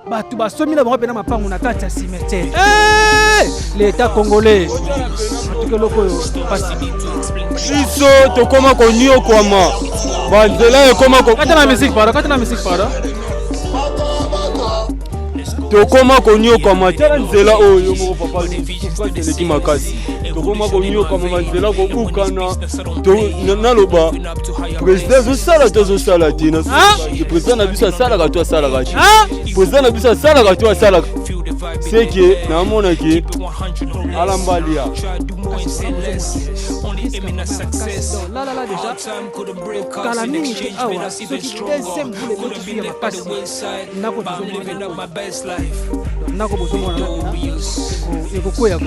batu basomi na bango pena mapangu na kati ya cimetière. L'État congolais. Atuke loko yo pasi. Biso tokoma konyo kwama. Banzela ekoma ko. Kata na musique pardon. Tokoma konyo kwama tala nzela oyo moko papa seleki makasi. Tokoma konyo kwama banzela ko bukana. To naloba président zo sala tina. Le président na biso sala ka to sala ka. Président na biso sala ka to sala. C'est que na mona ki alambalia. Là déjà. Kalami awa. Ce qui deuxième boule de qui ma passe. Nako nako bozomona ekokoya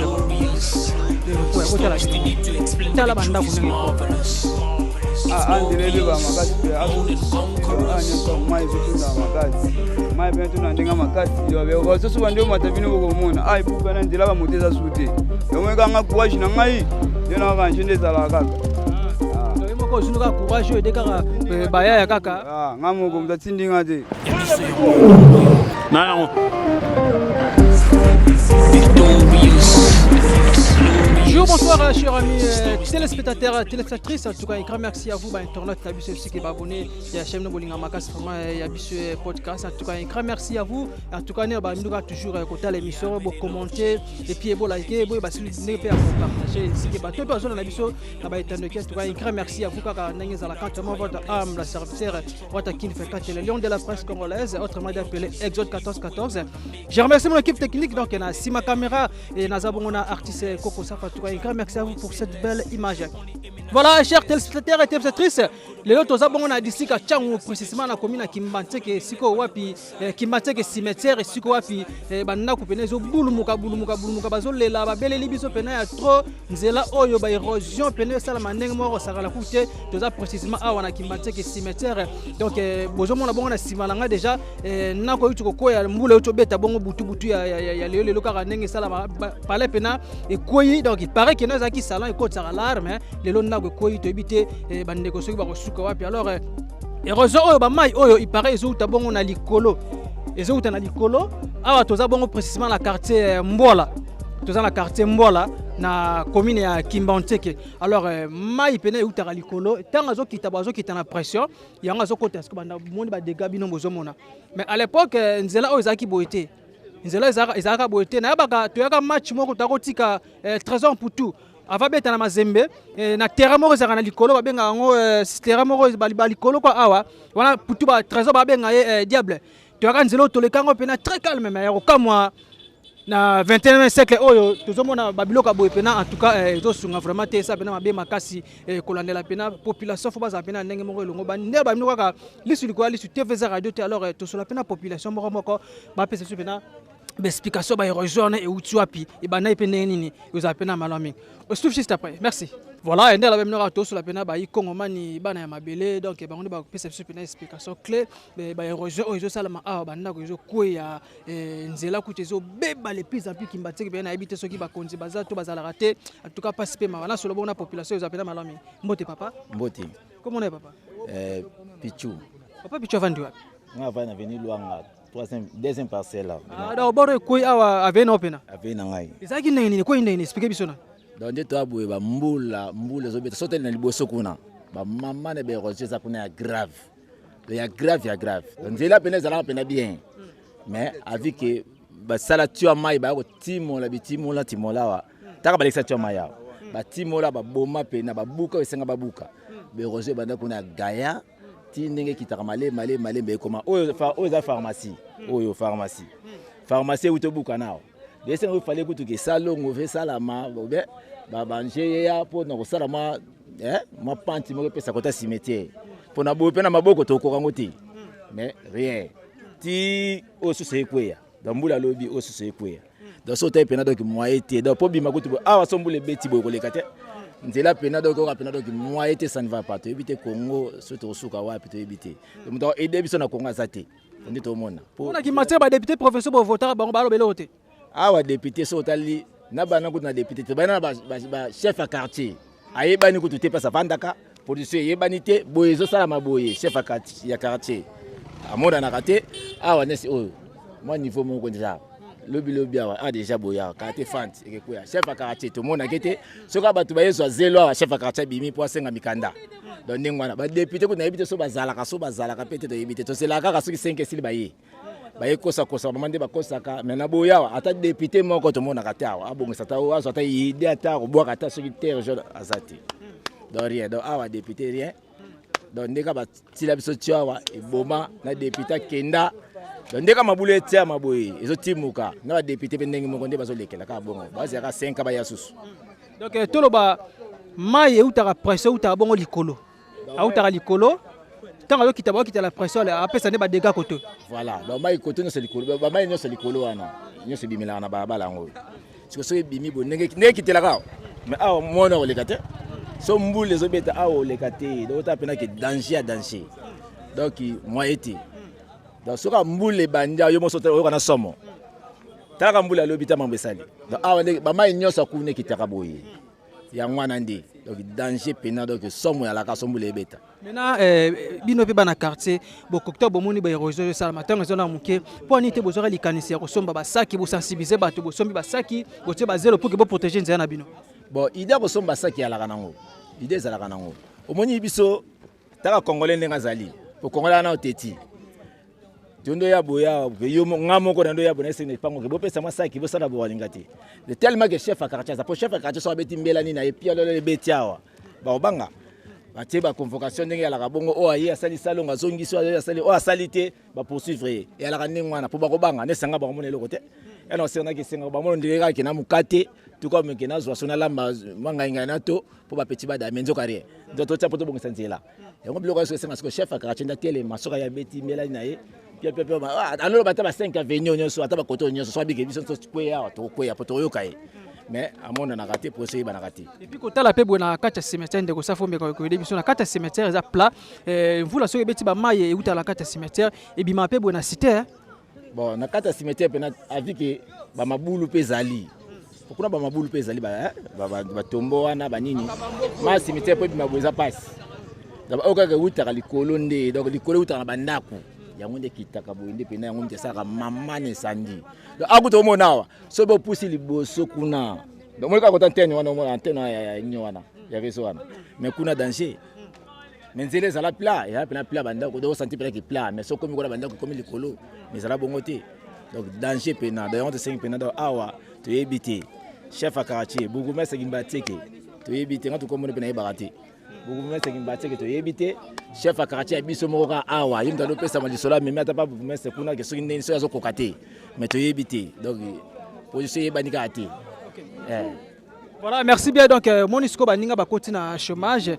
tala bandako andilele ba makasi pe aso mai zituna makasi mai pe tuna ndinga makasi yo be ko so bande matabini ko mona ai buka na ndila ba moteza sute yo mweka nga courage na ngai yo na ka njinde zala kaka yo moko sunuka courage yo dekaka baya ya kaka ngamo ko mtatsindinga te non. Bonsoir chers amis téléspectateurs, téléspectatrices. En tout cas, un grand merci à vous, internautes, qui avez qui abonné à la chaîne de Bolinga Makas, vraiment, podcast. En tout cas, un grand merci à vous. En tout cas, nous avons toujours côté l'émission, vous commenter et puis vous liker, vous partager. Si vous avez besoin de l'émission, en tout cas, un grand merci à vous, car vous avez votre âme, la serviteur, votre qui fait le lion de la presse congolaise, autrement appelé Exode 1414. Je remercie mon équipe technique, donc, si ma caméra et nous artiste Coco Safa. Un grand merci à vous pour cette belle image. Voilà, chers téléspectateurs et téléspectatrices, les autres abonnés à d'ici à Tchangou, précisément la commune à Kimbanteke, Siko Wapi, Kimbanteke cimetière, Siko Wapi, Banako Penezo, Boulumuka, Bazole, la belle Libiso Pena, trop, Nzela Oyo, érosion, Pene, Salamaneng, Moro, Saralakoute, tout ça précisément à Wana Kimbanteke cimetière. Donc, Bozomon la bonne Simalanga déjà, Nako Yuko, Moule Utobeta, Bongo Boutu, ya le Lokaraneng, Salama, Palais Pena, et Koyi, donc il paraît que nous avons salon et côte à l'arme, les lona go koyi to ebité bande ko soki ba ko suka wapi alors heureusement oyo ba mai oyo il paraît zo tabongo na likolo ezo uta na likolo awa toza bongo précisément la quartier Mbola toza na quartier Mbola na commune ya Kimbanteke alors mai pene uta na likolo tanga zo kita na pression yanga zo côté est-ce que banda monde ba dégâts bino bozomona mais à l'époque nzela oyo zaki boité nzela ezaka boité na baka toyaka match moko takotika trésor pour tout avant beta na mazembe na terrain moko ezaka na likolo babenga ngo terrain moko ba likolo kwa awa wana putu ba trésor babenga diable toyaka nzela tolekango pena très calme mais okamwa na 21e siècle oyo tozomona babiloko boye pena en tout cas ezosunga vraiment te ça pena mabe makasi kolandela pena population fo baza pena ndenge moko elongo bande ba bino kaka lisu likwa lisu TVZ radio te alors tosola pena population moko ba pesa pena explication ba érosion et outi wapi et bana ipene nini vous appelez malami on se trouve juste après merci voilà et la même norato sur la pena ba ikongomani bana ya mabele donc ba on ba pesa pena explication clé ba érosion oyo salama a bana ko zo koya nzela kutezo beba les plus en plus kimbateki bena habiter ceux qui ba konzi baza to bazala raté en tout cas participer ma wana sur le bon population vous appelez malami mbote papa mbote comment on est papa Pichu papa Pichu vandi wapi nga va na venir Luanga deuxième parcelle là. Ah d'abord quoi avait non pena. Avait nangai. Ezaki nini quoi nini expliquer bisona. Donc de toi boye ba mbula zo beta sotel na liboso kuna. Ba mama na be rocher ça kuna grave. Il y grave. Donc là pena ça pena bien. Mais avec que ba sala tu mai ba ko timo la wa. Taka ba lexa tu mai ya. Ba timo la ba boma pena ba buka esenga ba buka. Be rocher banda kuna gaya. Ndenge kitaka male be koma oyo za pharmacie utobuka nao dese ngo fallait kutuke salongo ve salama bobe ba banje ya po na salama ma panti mo pesa kota cimetière pona bo pena maboko to ko kangote mais rien ti osu se kweya dambula lobi osu se kweya do so te pena donc moyen te do po bima kutu awa sombule beti bo ko lekate nzela pena donc moi était ça ne va pas te éviter Congo surtout suka wapi te éviter donc aider biso na Congo azate on tout monde on a qui matière ba député professeur ba voter ba balo belote awa député so tali na bana ko na député ba chef à quartier ayebani ko tuté pas ça vandaka position yebani te boyezo sala maboye chef à quartier ya quartier amoda na raté awa nesi oyo moi niveau mon déjà lobi a déjà boya kate fant et quoi chef à quartier tout monde a été ce ka batu ba yeso zelo chef à quartier bimi pour senga mikanda donc ngwana ba député ko na ebité so bazala ka pété to ebité to c'est la ka soki 5 esili baye baye kosa bamande ba kosa ka mais na boya ata député moko to mona kata abongisa ta o aso ta idée ata ko boka ta soki terre jaune azati donc rien donc awa député rien donc ndeka ba tila biso tiawa e boma na député kenda donc ndeka mabulu etia maboyi ezo timuka na ba député pendenge moko nde bazo lekela ka bongo baza ka 5 ba ya susu donc toloba maye utaka pression utaka bongo likolo utaka likolo tant que kitaba kita la pression après ça ne ba dégâts côté voilà donc maye côté no c'est likolo ba maye no c'est likolo wana nyo se bimila na ba lango parce que so bimi bo ndenge kitela ka mais awa mona olekate so mbule zo beta awa olekate donc ta pena que danger donc moi été donc soka mbule banja yo moso o kana somo taka mbule lobita mambesali donc awa ba mai nyosa kune kitaka boye ya mwana ndi donc danger pena donc somo ya la ka sombule beta maintenant bino pe bana quartier bo octobre bomoni ba érosion ça matin zona muke pour nité bozora likanisi ya kosomba ba saki bo sensibiliser bato bo sombi ba saki bo tie ba zelo pour que bo protéger nzana bino bon idée kosomba saki ya la kanango idée za la kanango omoni biso taka congolais ndenga zali po congolais na oteti tondo ya boya yo ngamo ko ndo ya bona sene pango ke bo pesa masaki bo sana bo walingati de tellement que chef à quartier za po chef à quartier so abeti mbela ni na epia lolo betiawa ba obanga batie ba convocation ndenge ya la kabongo o aye asali salonga zongiso asali o asalite ba poursuivre ya la kanengwana po ba kobanga ne sanga ba mona eloko te ya no sena ke senga ba mona ndenge ka ke na mukate tout comme que na zo sona lamba manga ingana to po ba petit ba da menzo carrière donc to tsa poto bongo sanzela ya ngo biloko so senga ko chef à quartier ndatele masoka ya beti mbela ni na ye pia alors bata ba 5 avenue nyonso ata ba koto nyonso so bige biso to kweya to kweya poto yoka ye mais amona na raté procès ba na raté et puis ko tala pe bona kata cimetière ndeko sa fombe ko de biso na kata cimetière za plat vous la so beti ba maye e uta la kata cimetière e bima pe bona cité bon na kata cimetière pena avi ke ba mabulu pe zali pourquoi ba mabulu pe zali ba tombo wana ba nini ma cimetière pe bima boza passe daba oka ke uta ka likolo nde donc likolo uta na bandako yango nde kitaka boinde pena yango nde saka mamane sandi donc akuto monawa so bo pusi liboso kuna donc moi ka ko tantene wana mo antenne ya nyo wana ya reso wana mais kuna danger mais nzele za la plat ya pena plat banda ko do sentir pena ki plat mais so komi ko banda ko komi likolo mais za la bongote donc danger pena donc on te 5 pena donc awa to ebité chef à quartier bougumesa kimbateke to ebité ngatu ko mo pena ibarate bougumesa kimbateke to ebité chef à quartier biso moka awa yimda lo pesa malisola mais ata pas bougumesa kuna ke soki ndeni so yazo kokate mais to ebité donc position yebanika ate voilà merci bien donc monisco baninga bakoti na chômage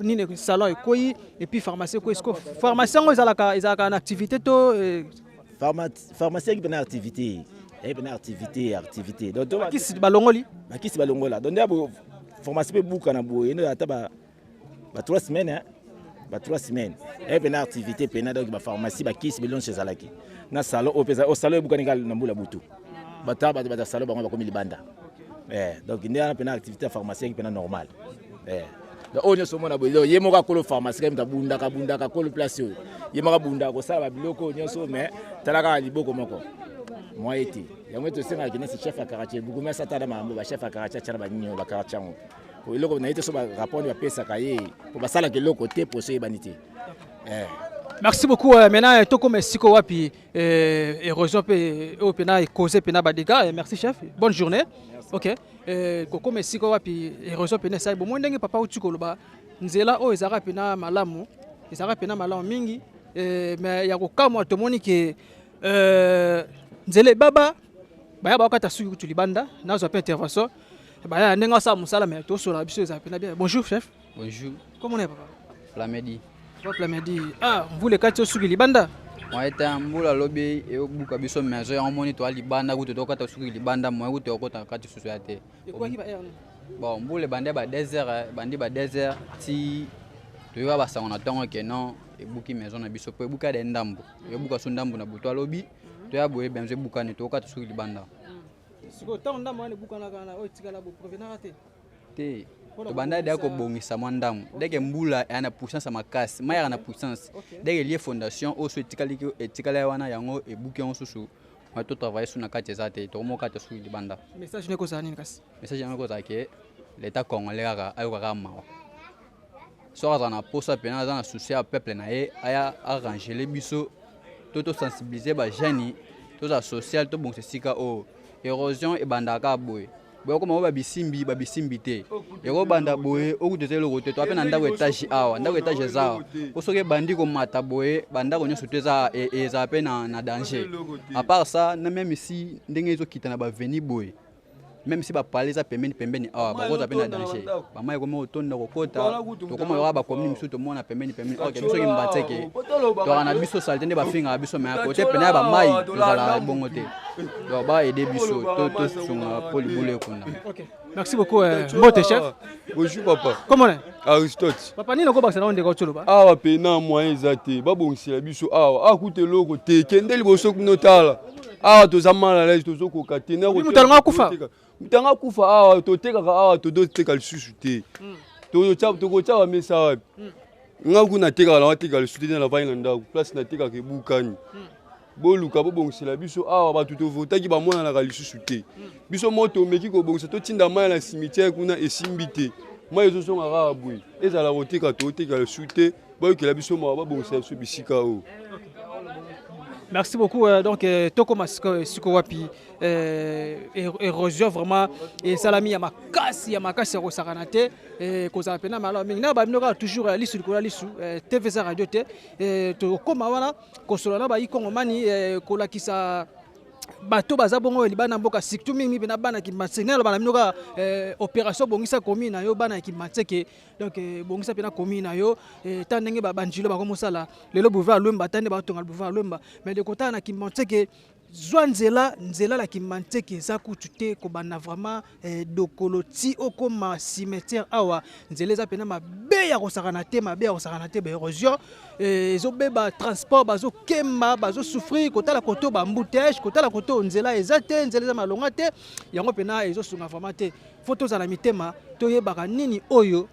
nini salon ekoyi et puis pharmacie ko esco pharmacien ngo ezalaka na activité to pharmacie qui bena activité activité donc kisi balongoli donc ndabo pharmacie pe buka na boye ndo ata ba 3 semaines ba 3 semaines et bena activité pena donc ba pharmacie ba kisi belon chez Zalaki na salon au salon buka ninga na mbula butu bataba ba salon bango ba komi libanda donc il y a une activité pharmacienne qui est normale. Donc on est sur mon abonné. Il y a mon colo pharmacien qui est bunda ka colo place. Il y a mon bunda ko ça va biloko nyoso mais talaka libo komoko. Moi été. Il y a moi to senga qui est chef à quartier. Beaucoup mais ça ta mambo ba chef à quartier tshana ba nyo ba quartier ngo. Ko iloko na été so ba rapport ba pesa kaye pour ba sala ke loko te pour so banité. Merci beaucoup. Maintenant, tout comme Siko Wapi érosion pena causé pena badiga. Merci chef. Bonne journée. Ok. Koko Siko Wapi érosion pena ça. Bon, moi ndenge papa utuko loba. Nzela o ezara pena malamu. Ezara pena malamu mingi. Mais ya ko kamwa to moni ke nzele baba. Baya ba kata suku tulibanda. Nazo pa intervention. Baya ndenga sa musala mais to so la biso ezara pena bien. Bonjour chef. Bonjour. Comment on est papa? Flamedi. Midi. Ah, vous les quatre sur Libanda? Moi, j'étais en boule à lobby et au bout de la maison, on monite à Libanda, ou de Okata sur Libanda, moi, ou de Okata sur société. Et quoi qui va faire? Bon, boule les bandits, bandit, désert, si tu vas à on attend que non, et bouki maison à Bissop, et bouka d'endambo, et bouka sundambo na bouto à lobby, tu as boué, benze bouka, et Okata sur Libanda. Si vous avez un bouka, vous pouvez rater. to banda de ko bongisa mwandamu deke mbula yana puissance makasi maya yana puissance deke lié fondation o so etikala wana yango ebuki on susu ma to travailler sur na kati zate to mo kati su di banda message ne ko sa nini kasi message yango ko ke l'état congolais ayo ka mawa so ka na posa pena na souci à peuple na ye aya arranger les biso to sensibiliser ba jeunes to za social to bon sika o érosion e banda ka boy boy ko ba bisimbi te yoko banda boy okutezela kote to apena ndako etage awa ndako etage za osoke bandi ko mata boy banda ko nyoso teza eza pena na danger à part ça na même si ndenge ezo kita na ba veni boy même si ba parler ça pembeni awa ba ko pena danger ba mai ko mo tonda ko kota to ko mo ba komini misu to mona pembeni ok biso ki mbateke to ana biso salte nde ba finga biso me ko te pena ba mai to la bongo te do ba aider biso to sunga poli bule kuna. OK, merci beaucoup Mbote chef. Bonjour papa. Comment est Aristote. Papa ni loko baksa na onde ko tsholo ba. Awa pena moyen ezate ba bongisela biso awa akute loko te kende liboso kunotala awa to zamala la to zoko katena ko mutanga kufa mutanga kufa awa to tekaka awa to do teka lisusu te to ko tsa mesa wapi ngaku na teka la wateka lisusu te na vanga ndako place na teka ke bukani boluka bo bongisela biso awa ba to votaki ba mwana na lisusu te biso moto meki ko bongisa to tinda mai na cimetière kuna esimbi te mai zo songa ka bui ezala koteka to teka lisusu te ba yokela biso ma ba bongisela biso bisika o. Merci beaucoup. Donc, Toko Masiko Wapi, érosion vraiment, et Salami Yamakasi, Yamakasi Rosaranate, Kosa Pena Malo, mais n'a toujours l'issue de l'issue, TVZ Radio, Toko Mawana, Kosolana, Baïkon Mani, Kolakisa. Bato baza bongo libana mboka surtout mingi bena bana ki matsenela bana mnoka opération bongisa komi na yo bana ki matseke donc bongisa pena komi na yo tandenge ba banjilo ba komosala lelo boulevard Lwemba tande ba tonga boulevard Lwemba mais de kota na ki matseke Zwanzela nzela la ki matseke za kutute ko bana vraiment dokoloti okoma cimetière awa nzela za pena mabe ya kosakana te mabe ya kosakana te ba érosion ezo beba transport bazo kemba bazo souffrir kota la koto ba embouteillage kota la koto nzela ezate nzela za malonga te yango pena ezo sunga vraiment te photos za la mitema to yebaka nini oyo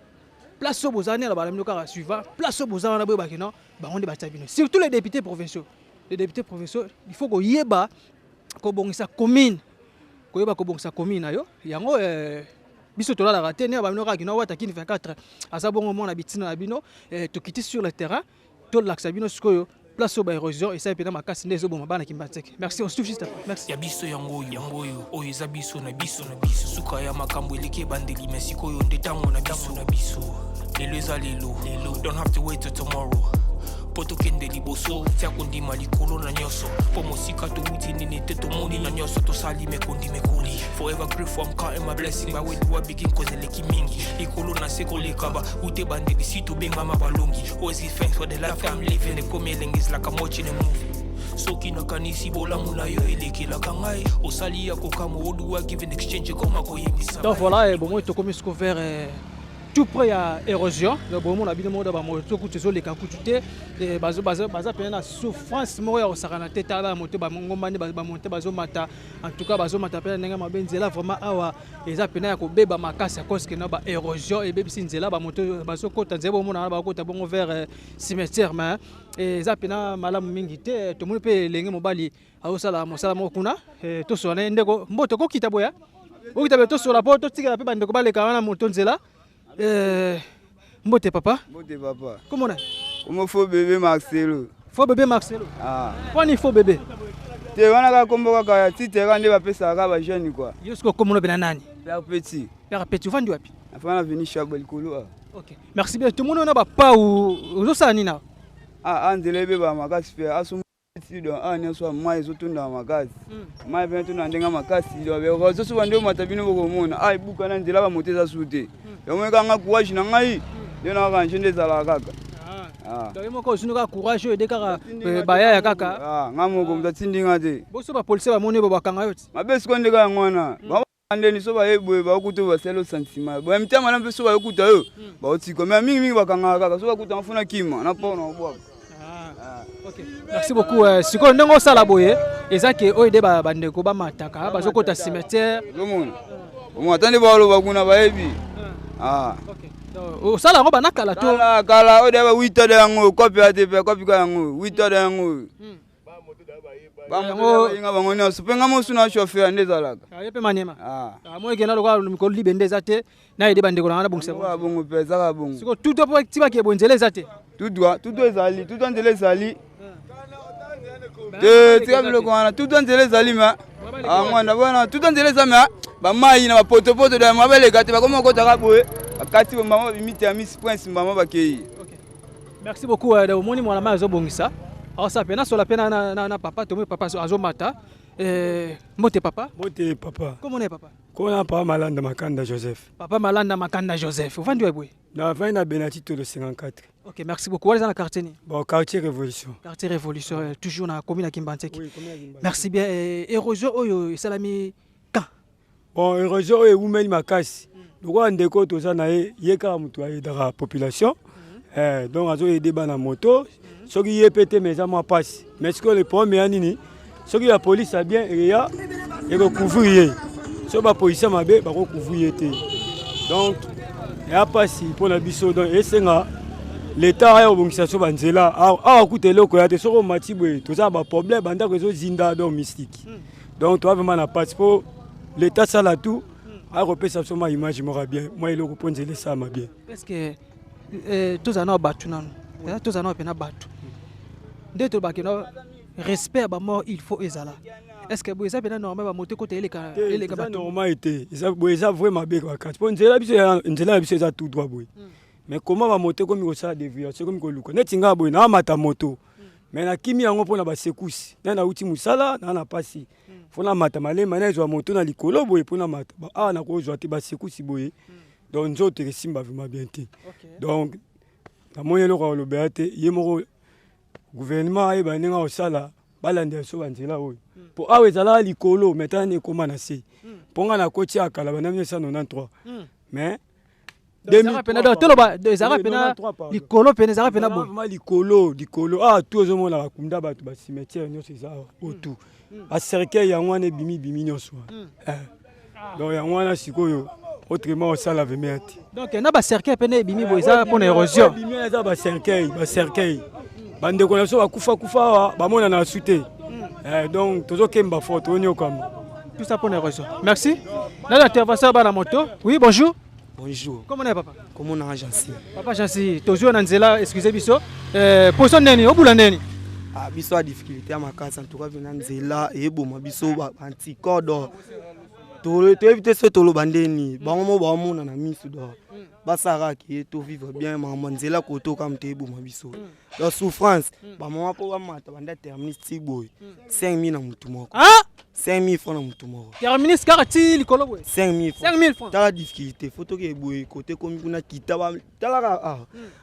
place bozane la balamino kara suivant place bozana na boy bakino ba onde ba tabino surtout les députés provinciaux il faut ko yeba ko bongisa commune ko yeba ko bongisa commune ayo yango biso tola la raté ne ba mino kara kino wata kini 24 asa bongo mona bitina na bino to quitter sur le terrain to l'axe bino skoyo place au érosion et ça peut ma casse les oboma bana kimbatek merci on se touche juste après merci ya biso yango oyo eza biso na biso suka ya makambo eleke bandeli mesiko yo ndetango na biso lelo eza lelo don't have to wait till tomorrow poto kende liboso tia kondima likolo na nyoso po mosika to wuti nini te to moni na nyoso to sali mekondi mekoli forever grateful I'm counting my blessing by way do I begin cause eleki mingi likolo na seko lekaba ute bandeli sito benga mabalongi always give thanks for the life I'm living the coming is like I'm watching a movie soki na kanisi bola muna yo elekela kangai osali ya kokamo odu wa give in exchange koma ko yemisa donc voilà et bon moi to comme ce vers tout près à érosion le bon mon habité monde ba moto ku tezo leka ku tute bazo pena souffrance mo ya osakana teta ba moto ba ngomani ba monter bazo mata en tout cas bazo mata pena nenga mabenzela vraiment awa eza pena ya ko beba makasi à cause que na ba érosion et bebisi nzela ba moto bazo kota nzebo mona ba kota bongo vers cimetière mais eza pena malamu mingi te to mo pe lenge mobali awosala mosala mo kuna to so na ndeko mboto ko kita boya o kita be to so la poto tika pe bandeko baleka wana moto nzela Mbote papa. Comment on est? Comment faut bébé Marcelo? Faut bébé Marcelo. Ah. Pourquoi il faut bébé? Te wana ka komboka ka ti te rande ba pesa ka ba jeune quoi. Yosko komono bena nani? Père Petit. Père Petit vandi wapi? Afana veni Chabel Kolo. OK. Merci bien. Tout le monde na ba pa ou zo sani na. Ah andelebe ba makasi pe asu ti do anya so mai zo tunda makasi. Mai pe tunda ndenga makasi do be ko zo so bande matabino boko mona. Ai buka na ndela ba moteza sute. Yomwe kanga courage na ngai yona ka njende zala kaka donc moko sunuka courage de kaka baya ya kaka ngamo mtatindinga te boso ba police ba moni ba kanga yoti mabesi konde ka ngwana ba ndeni so ba yebwe ba kuto ba selo sentiment ba mtama na mpeso ba yokuta yo ba otiko mais mingi ba kanga kaka so ba kuta mfuna kima na pona obwa. OK. Merci beaucoup. Siko ndongo sala boye ezake oyede ba bandeko ba mataka bazokota cimetière. Lomona. Omo atande ba lo ba kuna ba yebi. Ah. OK. Au sala ngo banakala to. Kala o deba 8 heures yango copy ATP copy ka yango 8 heures yango. Bango inga bango na supenga mo suna chauffeur ndezalaka. Yepe manyema. Ah. Mo ekena lokwa mikolo libende zate na ide bandeko na bongse. Ba bongo pesa ka bongo. Siko tuto po tiba ke bonzele zate. Tuto ezali, tuto ndele ezali. Tika biloko wana tuto ndele ezali ma. Ah mwana bona tuto ndele ezali ma. Ba mai na ba poto de mabele gate ba komo kota ka boye. Akati mama bimiti ya Miss Prince mama bakei. OK. Merci beaucoup de moni mwana mazo bongisa. Alors ça pena sur la pena na papa tomé papa azo mata. Mote papa. Mote papa. Comment est papa? Comment papa Malanda Makanda Joseph. Papa Malanda Makanda Joseph. Vous vendez où? Na fin na Benati to le 54. OK, merci beaucoup. Où est dans la quartier ni? Bon, quartier Révolution. Quartier Révolution toujours na commune à Kimbantek. Oui, commune à Kimbantek. Merci bien. Érosion oyo salami quand? Bon, érosion et women makasi. Loko ndeko to za na yeka mutu aida la population. Donc azo aider bana moto. Soki yepete meza moi passe. Mais ce que le premier nini? Soki la police a bien ya et ko couvrir. So ba police mabe ba ko couvrir te. Donc ya passe pour la biso donc esenga l'état a obongisa so banzela a kuté loko ya te soko matibwe to za ba problème banda ko zo zinda donc mystique. Donc toi vraiment na passe pour l'état ça là tout a repesa so ma image mora bien. Moi il ko ponzele ça ma bien. Est-ce que tous en batu nanu? Tous en pena batu. Ndето bakeno respect ba mort il faut ezala. Est-ce que vous avez bien normal ba moto côté les batu normal été ça vraiment bien quoi pour nzela biso ça tout droit boy. Mais comment ba moto comme ça déviation comme ko luka netinga boy na mata moto mais na kimi yango pona ba sekusi na uti musala na pasi fona mata malema na zo moto na likolo boy pona mata ba na ko zo te ba sekusi boy donc nzoto simba vraiment bien té donc na moyen lo ko lo beate yemoko gouvernement a baninga osala balande so banzela oyo po awe zala likolo metane koma na se ponga na koti akala bana 1993 mais 2003 ezara pena likolo pena ezara pena bo ma likolo tout zo mona bakunda bato ba cimetière nyonso ezara otu a cercueil ya ngwana bimi nyonso donc ya ngwana sikoyo autrement osala vemeati donc na ba cercueil pena bimi bo ezara pona érosion bimi ezara ba cercueil bande ko so kufa bamona na sute donc tozo kemba photo onyo comme tout ça pour l'érosion. Merci. Dans l'intervention bas la moto. Oui, bonjour. Bonjour. Comment est papa? Comment on a Jansi? Papa Jansi, toujours dans Nzela, excusez biso. Position neni, au bout neni. Ah, biso a difficulté à ma casa en tout cas venant Nzela et bon ma biso anti-code. To éviter ce tolo bandeni. Ba mo na misu do. Basara qui to vivre bien ma Nzela koto comme te bo ma biso. La souffrance, ba mo po ba mata banda terministe boy. 5000 na mutu moko. Ah 5000 francs na mutu moko. Terministe karati likolo boy. 5000 francs. 5000 francs. T'as la difficulté, photo ke boy côté comme kuna kita ba tala ah.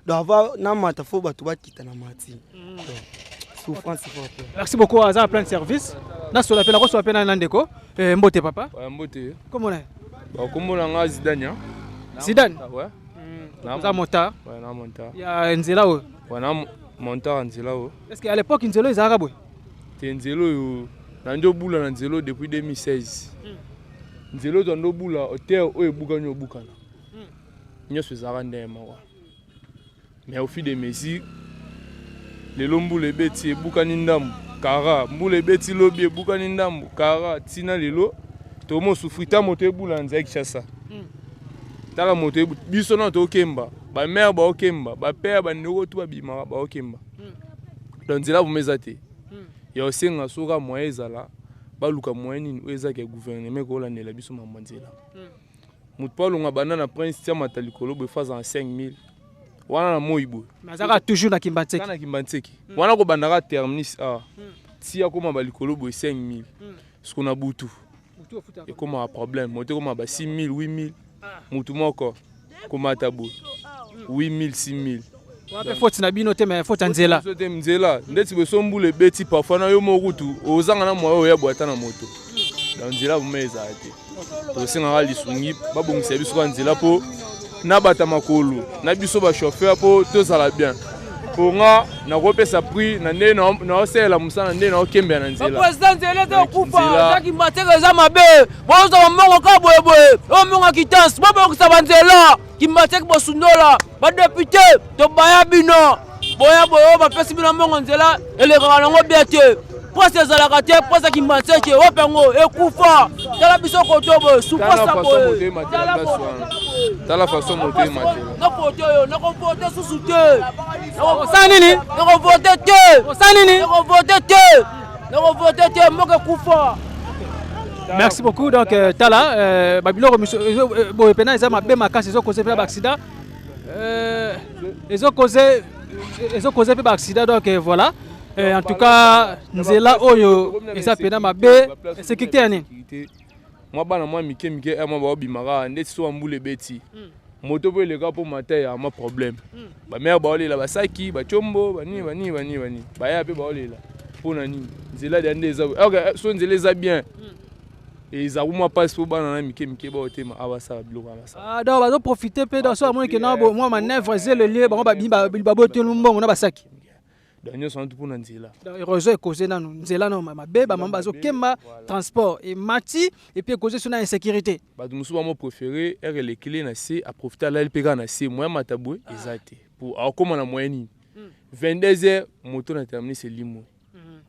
Do avoir na mata fo ba to ba kita na mati. Souffrance forte. Merci beaucoup à plein de service. Na so la pela ko so pena nandeko. Mbote papa. Ouais, mbote. Comment on est? Bah comment on a Zidane. Zidane. Ouais. Na monta. Ouais, na monta. Ya Nzela o. Ouais, na monta Nzela o. Est-ce qu'à l'époque Nzelo ezaka boy? Nzelo yo na ndo bula na Nzelo depuis 2016. Nzelo to ndo bula hotel o ebuka nyo bukana. Nyoso ezaka ndema wa. Mais au fil des mesures les lombule beti ebuka ni ndambu kara mbule beti lobi ebuka ni ndambu kara tina lelo to mo sufrita moto ebula nza Kinshasa. Tala moto biso na to kemba ba mère ba okemba ba père ba ndeko to babima ba okemba. Donc nzela vumezate. Ya osenga soka moye ezala ba luka moye nini eza ke gouvernement ko landela biso mamanzela. Mutu pa longa bana na prince tia matalikolo be faza en 5000. Wana na moibo. Mazaka toujours na Kimbantek. Kana Kimbantek. Wana ko bandaka terminus a. Tia koma balikolo bo 5000. Ce qu'on a butu. Et comme un problème, monter comme 6000, 8000. Mutu moko koma tabu. 8000, 6000. Wape faute na bino te mais faute Nzela. Faute Nzela. Ndeti be sombule beti parfois na yo mokutu ozanga na moyo ya boata na moto. Donc Nzela vumeza ate. To singa ali sungi babongisa biso kwa Nzela po na bata makolo na biso ba chauffeur po to sala bien. Pour nga na kopesa prix na nde na osela musana nde na okembe na Nzela. Président Nzela to kufa zaki mateka za mabe. Bozo mongo ka boyeboye. O mongo kitans bobo kusaba Nzela. Kimbatek Bosundola, ba député, to baya bino. Boya boyo ba pesi bino mbongo nzela, elekaka nango biate. Presse ezalaka te, presse Kimbatek opengo ekufa. Tala biso kotobo, supasa boye. Tala façon monter matela. Na foto yo, na ko voter susu te. Osanini, na ko voter te. Osanini, na ko voter te. Na ko voter te mboka kufa. Merci beaucoup. Donc, Tala, Babylore, bon, pena, ils ont ma casse, ils ont causé un accident. Ils ont causé un accident, donc voilà. En tout cas, nous sommes là, ils ont pena ma bé, sécurité. Moi, moi, Mike, moi, Bimara, net so amboule beti. Moto pour les gars pour mater, a un problème. Ba mère baolé là, ba saki, ba chombo, ba ni. Ba ya pe baolé là. Pour nani, Nzela des OK, so Nzela bien. Et ils ont passe pour banana Mike ba otema abasa bloka abasa. Ah donc on va profiter peu dans ça moi que non moi manœuvre c'est le lieu ba boto mbongo na basaki. Donc nous sommes tout pour Nzela. Donc heureusement causé na Nzela no ma beba mamba zo kema transport et mati et puis causé sur la insécurité. Ba musu ba mo préféré est les clés na C à profiter la LPK na C moi mataboué exact. Pour comment la moyenne 22h moto na terminé c'est limo.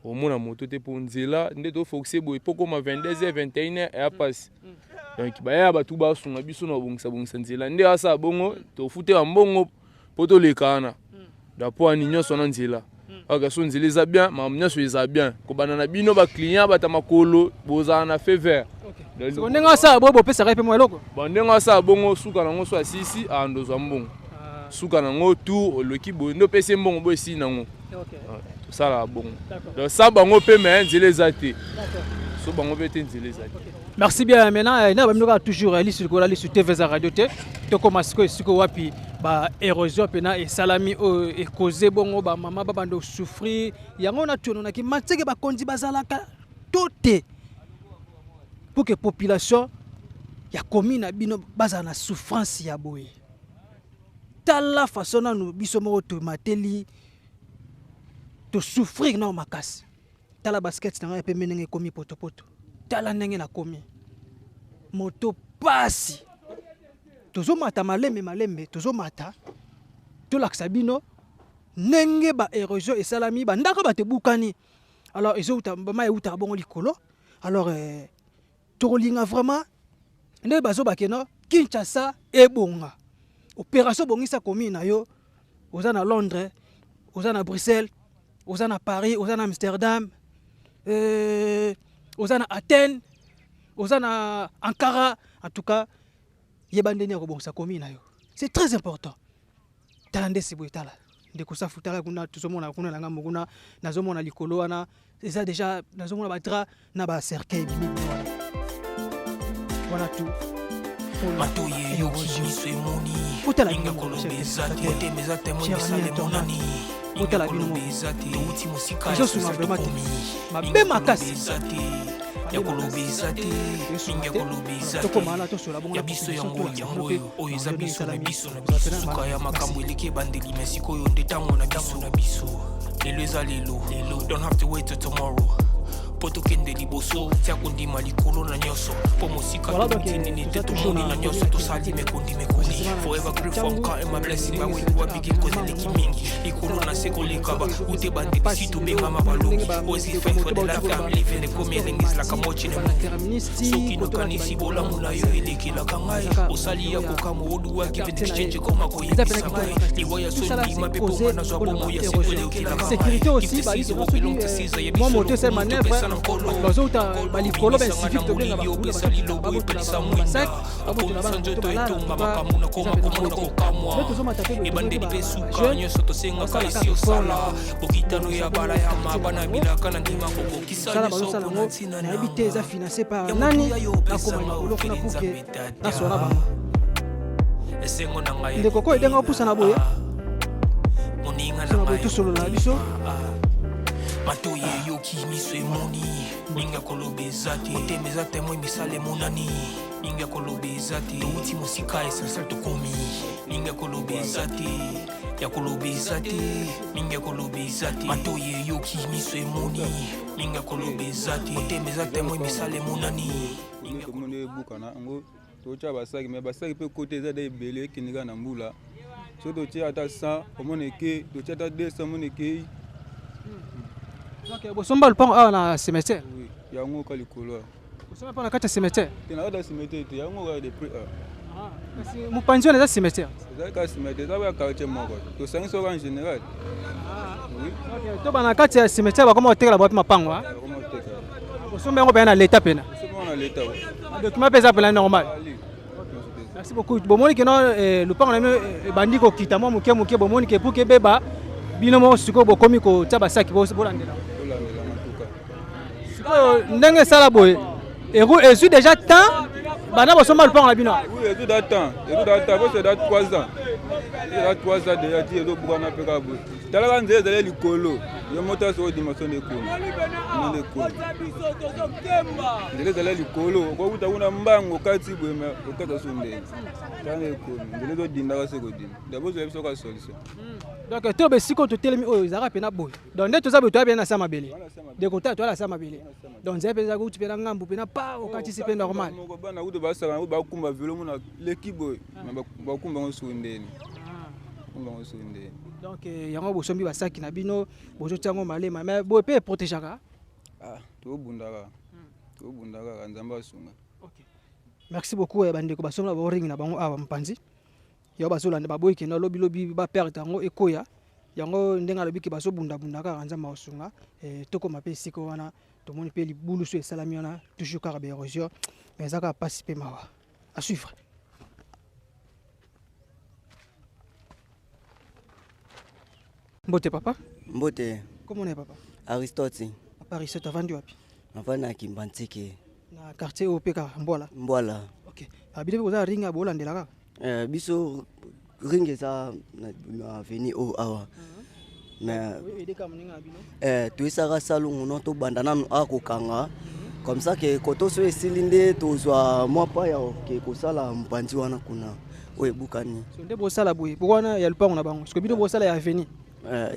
Au moins la moto te pour Nzela ndeto foxé boy poko ma 22h 21h et passe. Donc ba ya ba tout ba sunga biso na bongisa Nzela nde asa bongo to fute wa mbongo poto le kana. Dapo ani nyoso na Nzela. OK so Nzela za bien ma nyoso za bien ko banana bino ba client ba tamakolo boza na fait vert. OK. So ndenga sa bo pesa ka pe mo eloko. Bon ndenga sa bongo suka nango so asisi ando za mbongo. Suka nango tout loki bo ndo pese mbongo bo esi nango. OK. Ça là bon. Donc ça bango pe mais Nzela zate. D'accord. So bango pe Nzela zate. Merci bien. Maintenant na ba toujours ali sur TV Radio T. To commence ko siko wapi ba érosion pena et salami et causé bongo ba mama ba bando souffrir. Yango na tuno na ki mateke ba kondi bazalaka toté. Pour que population ya commune bino baza na souffrance ya boye. Tala façon na no biso mo to mateli to souffrir na makasi. Tala basket na pe menenge komi poto. Tala ndenge na komi. Moto pasi. Tozo mata malembe tozo mata. To laksa bino ndenge ba érosion et salami ba ndako ba te bukani. Alors ils ont ba uta bon likolo. Alors tolinga vraiment ndenge bazo ba keno Kinshasa e bonga. Opération bongisa komi na yo. Oza na Londres, oza na Bruxelles, oza na Paris, oza na Amsterdam, oza na Athènes, oza na Ankara. En tout cas, yebandeni akobongisa komi na yo. C'est très important. Talande sibwetala. Ndeko sa futala kuna tuzomona kuna na ngambo kuna nazomona likolo wana. C'est déjà nazomona batra na ba cercueil bibi. Voilà tout. Matoye yoki miso emoni inga kolobeza te meza temo misale monani inga kolobeza te touti musika je suis vraiment mabe makasi ya kolobeza te inga kolobeza te ya biso yango oyo eza biso na biso suka ya makambo eleki ebandeli mesiko oyo nde ntango na biso lelo eza lelo don't have to wait till tomorrow poto kende liboso tia kondima likolo na nyoso po mosika tini te tomoni na nyoso tosali mekondi forever grateful for God and my blessing but when you are begin cause eleki mingi likolo na seko likaba ute bande si to benga mabalongi always give thanks for the life I'm living the coming is like a mochi na soki no kanisi bola muna yo eleki la kangai osali ya kokamo oduwa give it exchange koma ko yebisa mai liwaya so ndi mapepo na zo bomo ya seko eleki la sécurité aussi moi moto c'est manœuvre bazo ta balikolo ben civil to benga ba sac aboto la banjo to etumba makamuna koma komona kokamwa ebandeli besuka nyoso to senga kaisi osala bokitano ya bara ya mabana bilaka na ndima kokokisa nyoso na tina na habité za financé par nani akoma likolo kuna puke na sona ba esengo na ngai ndeko ko edenga opusa na boye moninga na ngai to solo la biso matoye yoki miso emoni ninga kolobeza te otemeza temo misale monani ninga kolobeza te touti mosika essentiel tokomi ninga kolobeza te ya kolobeza te ninga kolobeza te matoye yoki miso emoni ninga kolobeza te otemeza temo misale monani ninga komone bukana ngo totia basaki mais basaki mpe kote eza da ebele ekendeka na mbula so totia ata 100 omona eke totia ata 200 omona ekei donc bosomba lupango awa na cimetière yango ka likolo bosomba mpo na kati ya cimetière te na kati ya cimetière te yango ka depuis kasi mopanzi wana eza cimetière ezali ka cimetière eza ya quartier moko tosangi soka en général to bana kati ya cimetière bakoma kotekela bato mapango bosomba yango pena na leta pena document mpe eza pena normal. Merci beaucoup. Bomoni que non le parent bandi ko kita mo muke muke bomoni que pour que beba binomo siko bokomi ko taba saki bo bolandela. Siko ndenge sala boy. Et suis déjà temps bana bo soma le parent la bino. Oui, et tout d'attend. Et tout d'attend, c'est dans 3 ans. Il y a 3 ans déjà dit et do bwana peka bo. Tala kan zele zele likolo. Yo mota so dimension de ko. Non de ko. Zele zele likolo ko buta kuna mbango kati bo me okata sunde. Tane ko. Zele do dinda ka se ko din. D'abord je vais so ka solution. Donc to be siko to telemi o zara pena boy. Donc ndeto za beto bien na sama bele. De kota to la sama bele. Donc zé peza ko tupena ngambu pena pa okati se pe normal. Moko bana udo ba sala ba kumba velo mona l'équipe boy. Ba kumba ngo sundeni. Donc yango bosombi basaki na bino bozo tiango malema mais boy pe protégeaka. To bundaka nzamba sunga. OK. Merci beaucoup bande ko basomla bo ring na bango awa mpanzi. Yo bazolanda baboyi ke no lobi ba perdre yango ekoya. Yango ndenga lobi ke baso bunda ka nzamba osunga toko mape siko wana to moni pe libulu so esalami wana toujours ka ba érosion mais zaka passe pe mawa. À suivre. Mbote papa? Mbote. Comment on est papa? Aristote. Papa Aristote avant du wapi? Avant na Kimbantike. Na quartier OPK Mbola. Mbola. OK. Abile ko za ringa bolandela ka? Biso ringa za na veni o awa. Mais tu esaka salongo no to bandana akokanga. Comme ça que koto so esilinde to zwa mopa ya ke kosala mpanzi wana kuna. Oye bukani. So nde bo sala boye. Bokwana ya lupango na bango. Parce que bino bo sala ya veni.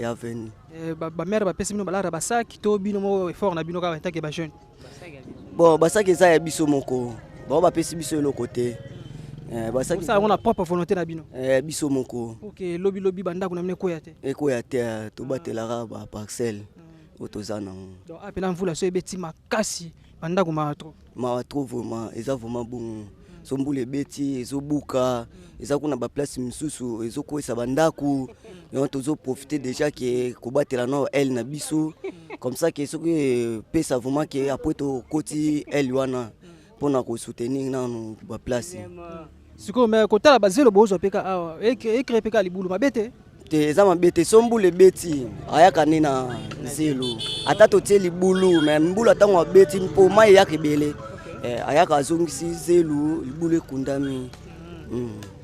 Ya veni. Ba mère ba pesi bino balara basaki to bino mo effort na bino ka take ba jeune. Bon basaki za ya biso moko. Ba ba pesi biso le côté. Basaki ça on a propre volonté na bino. Biso moko. OK lobi banda kuna mine koya te. Ekoya te to batela ba parcelle. Otozana. Donc apena mvula so ebeti makasi banda kuma trop. Ma trop vraiment eza vraiment bon. Sombule beti ezobuka eza kuna ba place misusu ezokoisa bandaku yo tozo profiter déjà que kobatela no elle na biso comme ça que soki pesa vraiment que après to koti elle wana pona ko soutenir na no ba place siko mais kotala bazelo bozo peka awa ekre peka libulu mabete te eza mabete sombule beti ayaka nina zelo ata to tie libulu mais mbulu atango beti mpo mai yakebele ayaka azongisi zelu libulu ekundami.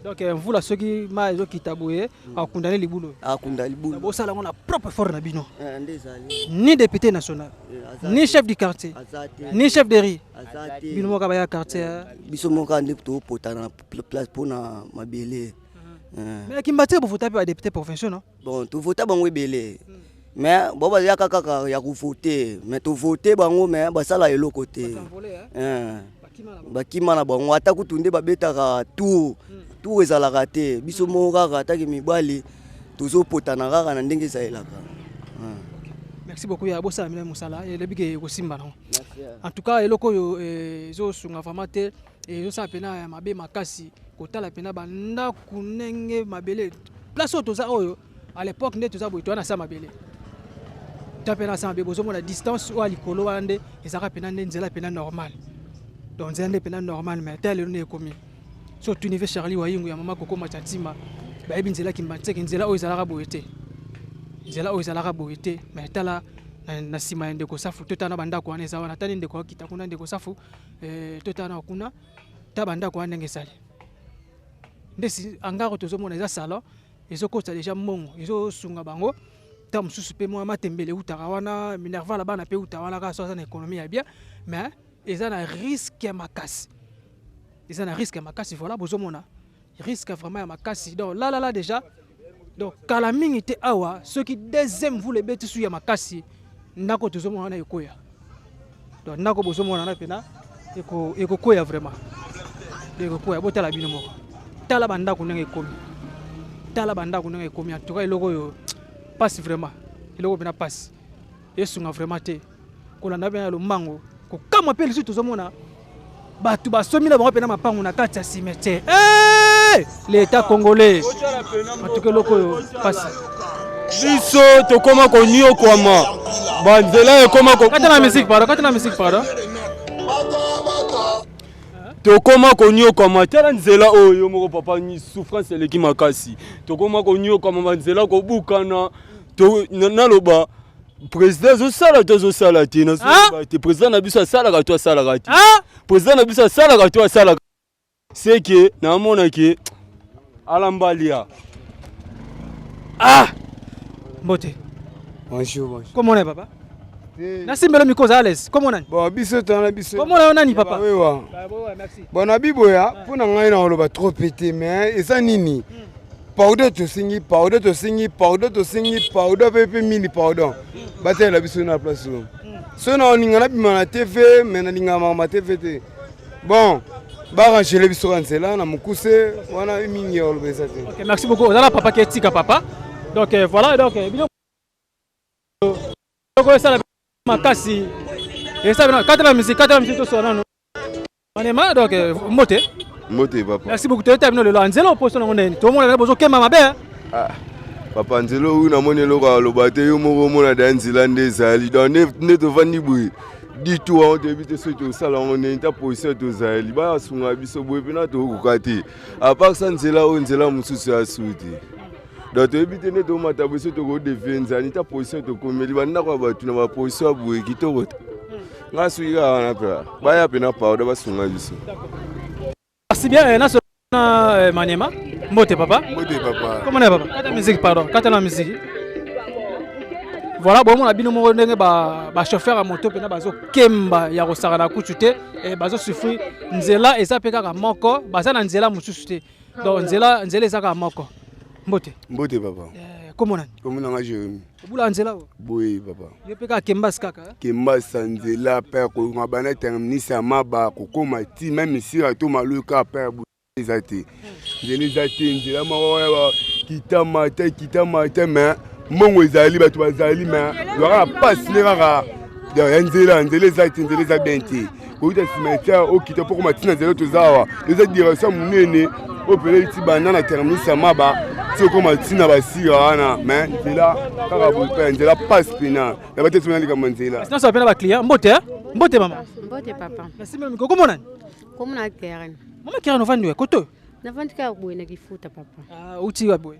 Donc mvula soki ma ezo kitaboye akundane libulu. Akunda libulu. Bo sala ngona propre fort na bino. Ndezali. Ni député national, ni chef du quartier, ni chef de riz. Bino moka ba ya quartier. Biso moka ndi to potana place pona mabele. Mais Kimbati bo voter pa député provincial non? Bon, to voter bango ebele. Mais boba ya kaka ya ku voter, mais to voter bango mais basala eloko te. Bakima na bango ata kutunde babetaka tout ezalaka te biso moko kaka ataki mibali tozopotana kaka na ndenge ezalaka. Merci beaucoup ya bosa mina musala elebi ke kosimba non. En tout cas eloko yo ezo sunga vraiment te ezo sa pena mabe makasi kotala pena banda kunenge mabele place otoza oyo à l'époque nde toza boito na sa mabele. Tapena sa mabele bozo mona distance o alikolo wande ezaka pena nzela pena normal. Donc c'est un peu normal mais tel est commis. Sur l'univers Charlie Wayingu ya mama Koko Machatima, ba ebinzela kimbatse nzela o ezalaka boyete. Nzela o ezalaka boyete mais tala na sima ndeko safu totana banda ko aneza wana tani ndeko kita kuna ndeko safu totana kuna ta banda ko ndenge sale. Ndesi angaro tozomona eza salon ezokota déjà mongo ezosunga bango ta mususu pe mo matembele utaka wana minerva la bana pe utawana ka so na économie ya bien mais ils ont un risque à ma casse. Ils ont un risque à ma casse. Voilà, bozomona. Risque vraiment à ma casse. Donc là déjà. Donc quand la mine était awa, ceux qui deuxième vous les bêtes sur ma casse, nako tozomona na ekoya. Donc nako bozomona na pena eko koya vraiment. Eko botala bino moko. Tala banda kunenge komi. Tala banda kunenge komi. En tout cas eloko yo passe vraiment. Eloko bena passe. Esunga vraiment te. Kolanda bena lo mango. Ko kama pe lisu tozomona. Batu basomi na bango pena mapango na kati ya cimetière. L'État congolais. En tout cas eloko yo passe. Biso tokoma konyo kwama. Banzela ekoma ko. Kata na musique pardon. Tokoma konyo kwama tala nzela oyo moko papa ni souffrance eleki makasi. Tokoma konyo kwama banzela ko bukana to naloba président zo sala te na te président na biso sala ka to sala te. Président na biso sala ka to sala. C'est que na mona ke alambalia. Mbote. Bonjour. Comment on est papa? Merci mbelo miko za Alex. Comment on est? Bon biso tana biso. Comment on est nani papa? Oui wa. Merci. Bon na biboya pona ngai na oloba trop pété mais eza nini? Pardon to singi pepe mini pardon. Batela biso na place. So na oninga na bima na TV mais na linga ma TV te. Bon, ba ranger biso kansela na mukuse wana mingi oloba eza te. OK, merci beaucoup. Ozala papa qui tika papa. Donc voilà donc bino ko sala makasi. Et ça quand la musique to sona no. Manema donc Mbote papa. Merci beaucoup. Tu as terminé le Nzelo poste na ngone. Tout le monde a besoin kema mabe. Papa Nzelo u na monelo ka lobate yo moko mona danzila ndezali. Donc ne to vandi boui. Dis-toi on débute ce to sala on est ta position to zali. Ba sunga biso boui pena to kokati. À part ça Nzela mususu asuti. Donc tu évites ne to mata biso to go defense ani ta position to komeli banda kwa batu na ba position boui kitoko. Ngasuika wana pra. Ba ya pena pa oda ba sunga biso. Merci bien, Maniema. Mbote papa. Comment on est papa? Kata musique pardon. Kata la musique. Voilà, bon on a bino mo ndenge ba chauffeur à moto pena bazo kemba ya kosaka na kuchute et bazo souffrir nzela eza peka ka moko baza na nzela mususu te. Donc nzela eza ka moko. Mbote papa. Comment on? Comment on a Jérémy? Bula nzela o. Oui papa. Yo peka kemba skaka. Kemba sanzela père ko ngabana terminisa maba ko koma ti même si ato maluka père ezate. Nzela mawa kita mata mais mongo ezali batu bazali mais yora passe ne kaka. Nzela za benti. Ko ita cimetière o kita poko matina nzela tozawa. Eza direction munene o pele ti banana terminisa maba. Si on a tina basira mais nzela kaka bope nzela passe pena ya bate tuna lika manzela sinon ça pena ba client Mbote maman Mbote papa merci même comment na Karen mama Karen no vandu koto na vandu ka boy na kifuta papa uti wa boy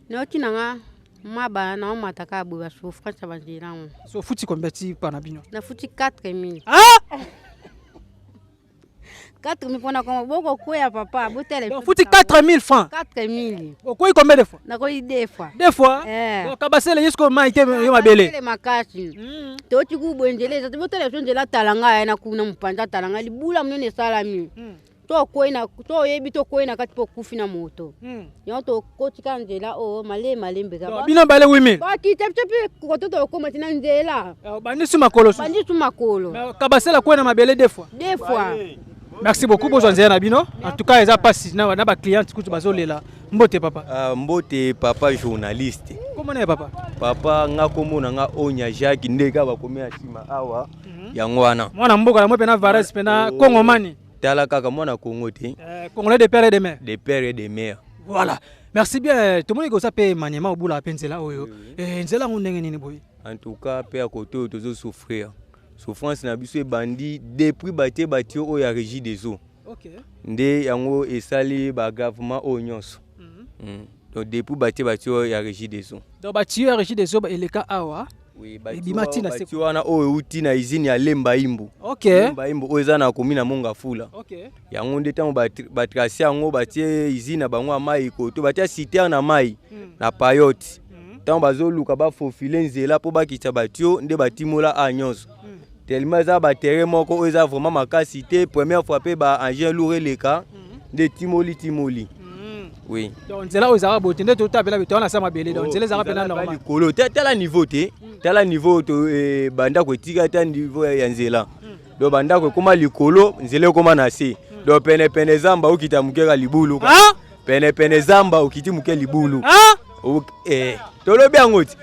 na okina nga maba na mata ka boy so France banjira so futi combien pa na bino na futi 4000 4 000 francs comme beaucoup quoi papa botele futi 4 000 francs 4 000 quoi combien de fois na quoi 2 fois donc kabasele yesko maite yo mabele le makasi to tiku bonjele za botele sonjela talanga na kuna mpanda talanga libula mnene salami to koina to yebi to koina kati po kufina moto yo to kotika nzela o malembe ka bino bale 8000 ba kiteptepe ko to ko matina nzela bandi suma kolo kabasela koina mabele 2 fois Merci beaucoup Bozanzia Nabino. En tout cas, ils ont passé na ba client qui bazolela. Mbote papa. Mbote papa journaliste. Comment est papa? Papa nga komona nga onya Jacques ndeka ba komea tima awa yangwana. Mwana mboka na mo pena Vares pena Congomani. Tala kaka mwana Congo te. Congolais de père et de mère. De père et de mère. Voilà. Merci bien. Tout le monde go sape Maniema obula pensela oyo. Nzela ngondenge nini boy. En tout cas, père koto tozo souffrir. Souffrance na biso bandi depuis bâti o ya régie des eaux. OK. Nde yango esali ba gouvernement o nyonso. Donc depuis bâti o ya régie des eaux. Donc bâti ya régie des eaux eleka awa. Oui, bâti wana o uti na usine ya Lemba Imbu. OK. Lemba Imbu o eza na komina Monga Fula. OK. Yango nde tango ba tracer yango bati usine bango mai ko to bati citerne na mai na payote. Tango bazoluka ba fofile nzela po bakita batio nde batimola a nyonso. Tellement ça batterie moko eza vraiment makasi te première fois pe ba engin lourd les cas de timoli oui donc nzela ozara botende to tabela beto na sama belé donc nzela zara pena normal kolo tala niveau te tala niveau to banda ko tika ta niveau ya nzela do banda ko koma likolo nzela koma na se do pene zamba okita mukeka libulu pene zamba okiti muke libulu tolobi yango ti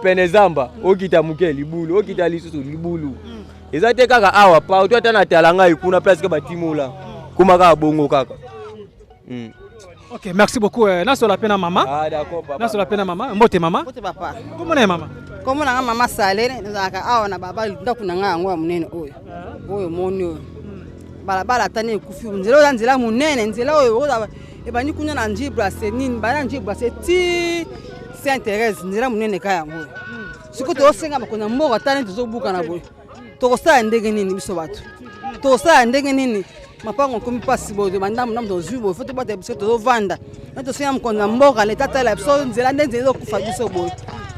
pene zamba okita muke libulu okita lisusu libulu eza te kaka awa pa to ata na talanga ikuna presque batimola kuma kaka bongo kaka. Ok, merci beaucoup. Naso la peine à maman. Ah d'accord papa. Naso la peine à maman. Mbote maman. Mbote papa. Comment est maman? Comment na maman salé nzaka awa na baba ndakuna nga ngo munene oyo. Oyo moni oyo. Balabala tane kufi nzela nzela munene nzela oyo ebani kunya na njibra senini bana njibra seti Saint-Thérèse nzela munene kaya ngo. Siko to senga bakona mboka tane tuzobuka na boy. To sa ndenge nini biso batu. To sa ndenge nini mapango komi pasi bodo mandamu namu dozubo foto bate biso to vanda. To senga mkonda mboka leta tala biso nzela nzela kufa biso boy.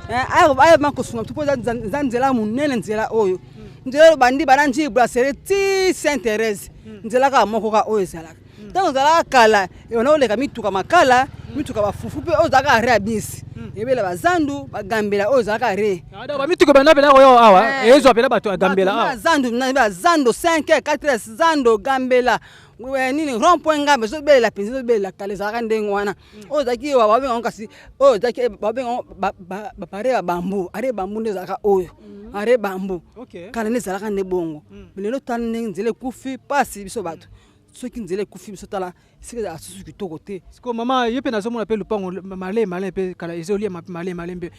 Ayo makosunga tupo nzela munene nzela oyo. Nzela bandi bana njibra seti Saint-Thérèse. Nzela ka moko ka oyo zalaka. Tango nzela kala yona oleka mituka makala mituka bafufu pe oyo zaka re abisi. Ebela bazandu bagambela oyo zaka re. Ada ba mituka bana bela oyo awa ezo apela bato agambela awa. Bazandu 5 4 zando gambela. Nini rond-point ngambe so bela penzi so bela kale zaka ndengwana. Oyo zaki wa babenga ngasi oyo zaki babenga ba pare bambu are bambu ndezaka oyo. Are bambu. Kala ndezaka ndebongo. Bilelo tan nzele kufi pasi biso bato. Soki nzele kufi biso tala sike asusu kitoko te. Siko mama yepe nazo mona pe lupango malé pe kala ezoli malé mbe.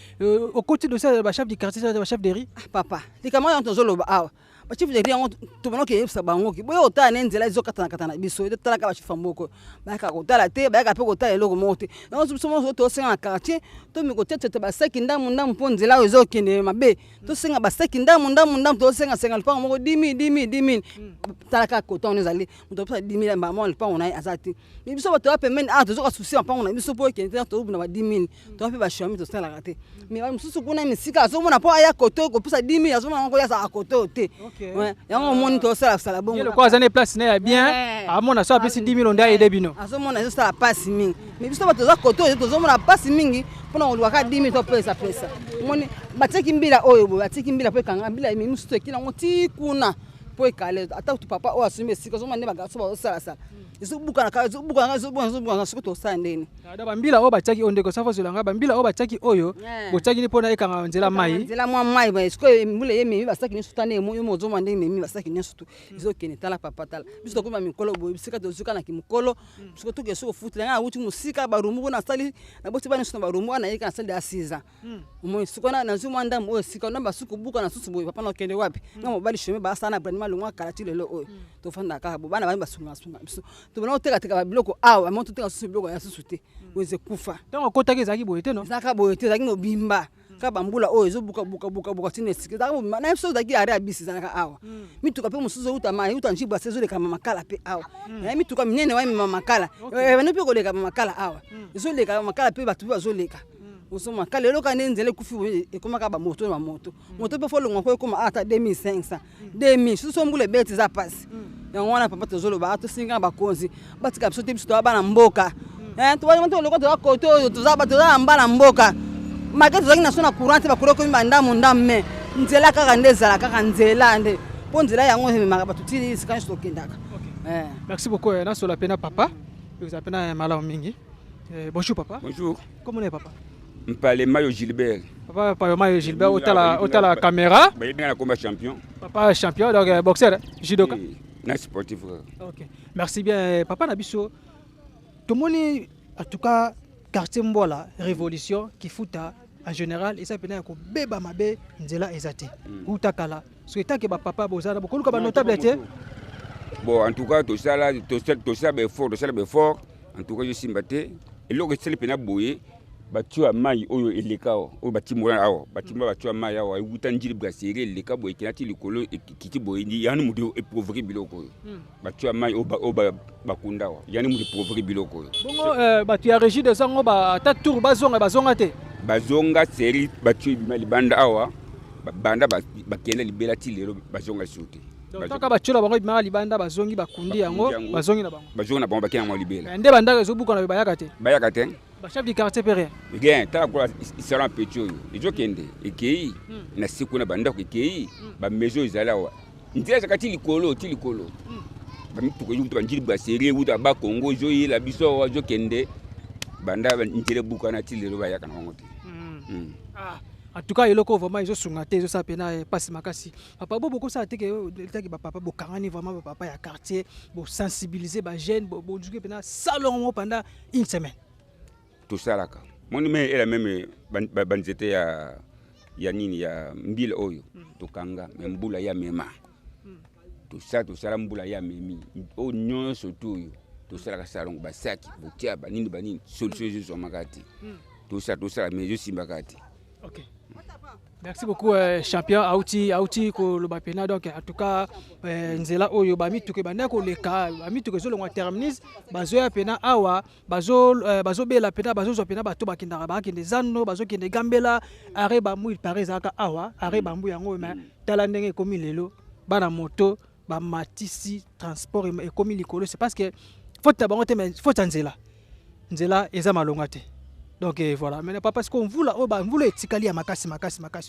Au côté de ça ba chef du quartier ba chef de riz. Papa, likama yanto zoloba awa. Ba chef de riz yango tubona ke yebisa bango ki. Boyo otana nzela izokatana biso de tala ka ba chef mboko. Ba ka kotala te ba ka pe kotala eloko mote. Yango somo to senga quartier to mi kotete ba seki ndamu po nzela ezokende mabe. To senga ba seki ndamu to senga lupango moko 10,000 tala ka kotona ezali. Muto 10,000 ba mo lupango na azati. Mais biso bato pemene to zoka souci mpango na biso po kende to na ba 10,000 to pe ba shami to sala kate mais ba mususu kuna misika so mona po aya koto ko pesa 10,000 so mona ko ya sa koto te ouais yango moni to sala bongo le quoi zane place na bien amona so apesi 10,000 onda ede bino aso mona so sala passe mingi mais biso bato za koto to zo mona passe mingi pona olwa ka 10,000 to pesa moni bateki mbila oyo bo bateki mbila po kanga mbila mi mususu ekila ngoti kuna po ekale ata tu papa o asumbe sika zo mande bagaso ba sala izubuka na siko to sandeni ada bambila o bataki ondeko safo zulanga bambila o bataki oyo botaki ni pona ekanga nzela mai nzela mai ba siko mbule yemi basaki ni sutane mo zo mande memi basaki ni sutu izokene tala papa tala biso to kuma mikolo bo bisika to zuka na kimukolo siko to ke soko futela nga uti musika barumu na sali na boti bani suna barumu na yeka sali asiza mo siko na zuma ndam o siko na basuku buka na susu bo papa na kende wapi ngamo bali shome ba sana brand malungwa karati lelo oyo to fanda ka bo bana bani basunga biso to bona oteka biloko awa mo to teka susu biloko ya susu te weze kufa tango kotaki zaki boyete no zaka boyete zaki no bimba ka bambula oyo zo buka tine sike zaka na so zaki are abisi zaka awa mituka pe musuzo utama uta njibwa sezo le kama makala pe awa na mituka minene wa mama makala bano pe ko le kama makala awa zo le kama makala pe batu bazo leka usoma kale loka nenzele kufi ekomaka ba moto pe folo ngoko ekoma ata 2500 2000 so mbule beti za pasi yango wana papa tozolo ba to singa bakonzi batika biso te biso to bana mboka to bana to lokota to koto to za ba to za mbala mboka maketo zaki na sona courante ba koloko mbanda mundamme nzela kaka ndezala kaka nzela nde po nzela yango maka batutili sikani so kendaka merci beaucoup na so la pena papa vous appena mala mingi bonjour papa bonjour comment est papa Mpale Mayo Gilbert. Papa Mayo Gilbert, au la caméra. Il est combat champion. Papa champion, donc boxeur, judoka. Non, sportif. Ok, merci bien. Papa Nabiso, tout le monde, en tout cas, quartier Mbola, révolution, qui fout en général, et ça peut être que Beba Mabe, Nzela Ezati, ou Takala. Ce qui est que papa Bozara, beaucoup de notable. Bon, en tout cas, tout ça là, tout ça est fort. En tout cas, je suis battu. Et là, c'est le pénal bouillé. Batu a mai oyo elekao o batimora awo batimba batu a mai awo utanjiri brasserie eleka boy kinati likolo ekiti boy ni yani mudo eprovoquer biloko batu a mai o bakunda awo yani mudo eprovoquer biloko bongo batu ya régie de sango ba ta tour bazonga te bazonga série batu bimali banda awa banda bakenda libela ti lero bazonga sote donc taka bachula bango bimali libanda bazongi bakundi yango bazongi na bango bakenda mo libela nde banda ezobuka na bayaka te chef du quartier Périen. Bien, tu as quoi ils seront petits. Ils ont qu'ende. Et qui na siku na banda qui ba maison izala wa. Ndira zakati likolo, ti likolo. bamituka yuta banjili basere uta ba Congo joyi la biso jo kende banda njele buka na tilelo ba yakana ngote. En tout cas, il est vraiment ils sont ngate ils sont pena passe makasi. Papa beaucoup ça te que papa bokangani vraiment papa ya quartier pour sensibiliser ba jeune bo juger pena salon pendant une semaine. Tout ça là. Mon mais elle même banzete ya nini ya mbila oyo tokanga mbula ya mema. Tout ça mbula ya memi. O nyonso tout tout ça la salon basaki botia banini banini solution zo makati. Tout ça mais je suis makati. OK. Merci beaucoup champion Auti ko le bapena donc en tout cas nzela oyo ba mituke banda ko leka ba mituke zo longa terminus bazo ya pena awa bazo bela pena bazo zo pena bato bakindaka ba kende zanno bazo kende gambela are ba mu pare zaka awa are ba mbu yango ma tala ndenge komi lelo bana moto ba matisi transport et komi likolo c'est parce que faut tabangote mais faut nzela eza malonga te. Donc voilà, mais pas parce qu'on voulait etikali ya makasi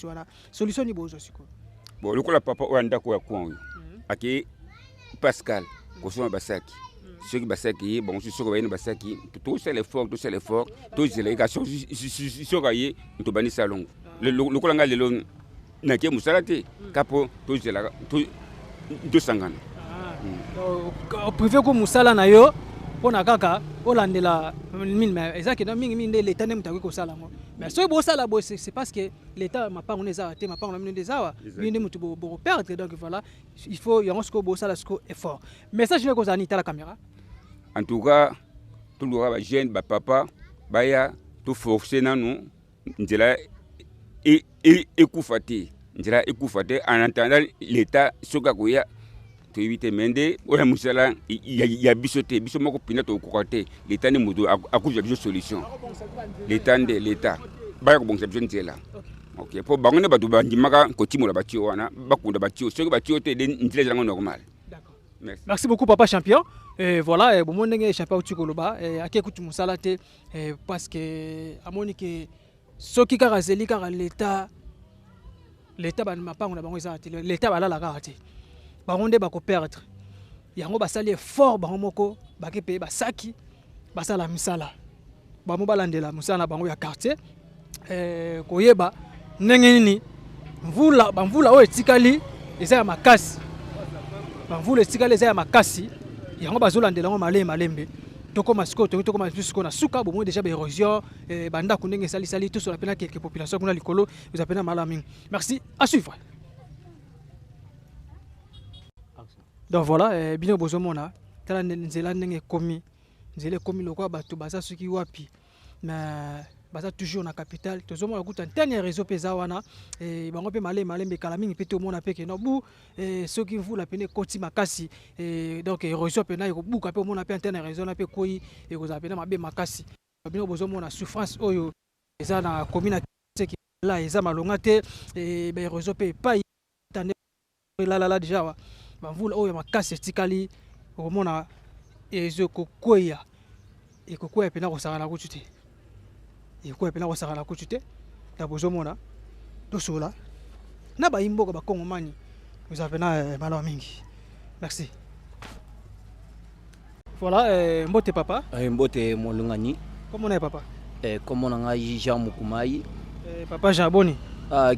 wana solution ni bozo siko. Bon, le papa wanda ko yakon yo. Aki Pascal ko soma basaki. Ceux qui basaki bon sur ko basaki tout c'est l'effort tout c'est l'égation sur gaye to bani salon. Le ko langa lelo na ke musalate kapo to c'est la to sangana. Au privé ko musala na yo pona kaka olandela mais ezaki na mingi l'état nem tako sala ngo mais so bo sala bo c'est parce que l'état m'a pas on les a m'a pas on les a binde mutu bo perdre donc voilà il faut yango sko bo sala sko effort message ne ko zani ta la caméra en tout cas tout le ba jeune ba papa baya tout forcer nanu ndela et kufati ndela ekufate en attendant l'état soka ko ya to éviter mende oya musala ya bisote biso moko pina to kokote l'état ne mudo akuja biso solution l'état ba ko bongsa biso ntela OK pour bangone batu bandimaka ko timola batio wana bakunda batio soki batio te ntela zango normal. D'accord. Merci beaucoup papa champion. Et voilà bon ndenge champion utikoloba akekutu musala te parce que amoni que soki kaka zeli kaka l'état ban mapango na bango ezati l'état balala kaka te. Baronde bako perdre yango basali effort bango moko bakepe basaki basala misala bamo balandela musala bango ya quartier koyeba ndenge nini mvula o etikali eza ya makasi mvula etikali eza ya makasi yango bazolandela ngo malembe tokoma siko tokoma jusqu'au na suka bomo déjà ba érosion banda kundenge sali tout sur la pena quelques populations kuna likolo vous appelez malamingi. Merci à suivre. Donc voilà, bien bozomona tala nzela ndenge komi nzela komi lokwa bato baza soki wapi mais baza toujours na capitale tozomona kuta ntene réseau peza wana bango pe malembe kala mingi pe to mona pe ke no bu soki vula pene koti makasi donc réseau pena ko buka pe mona pe ntene réseau na pe koi e ko za pena mabe makasi bien bozomona souffrance oyo eza na commune ki la eza malonga te ba réseau pe pa tane la déjà wa bamvula oyo makasi etikali okomona ezo kokwea ekokwea pena kosakana kutu te ekokwea pena kosakana kutu te ta bozomona tosola na bayimboka bakongomani oza pena malawa mingi. Merci. Voilà mbote papa mbote molungani comment on est papa comment on a Jean Mukumai papa Jaboni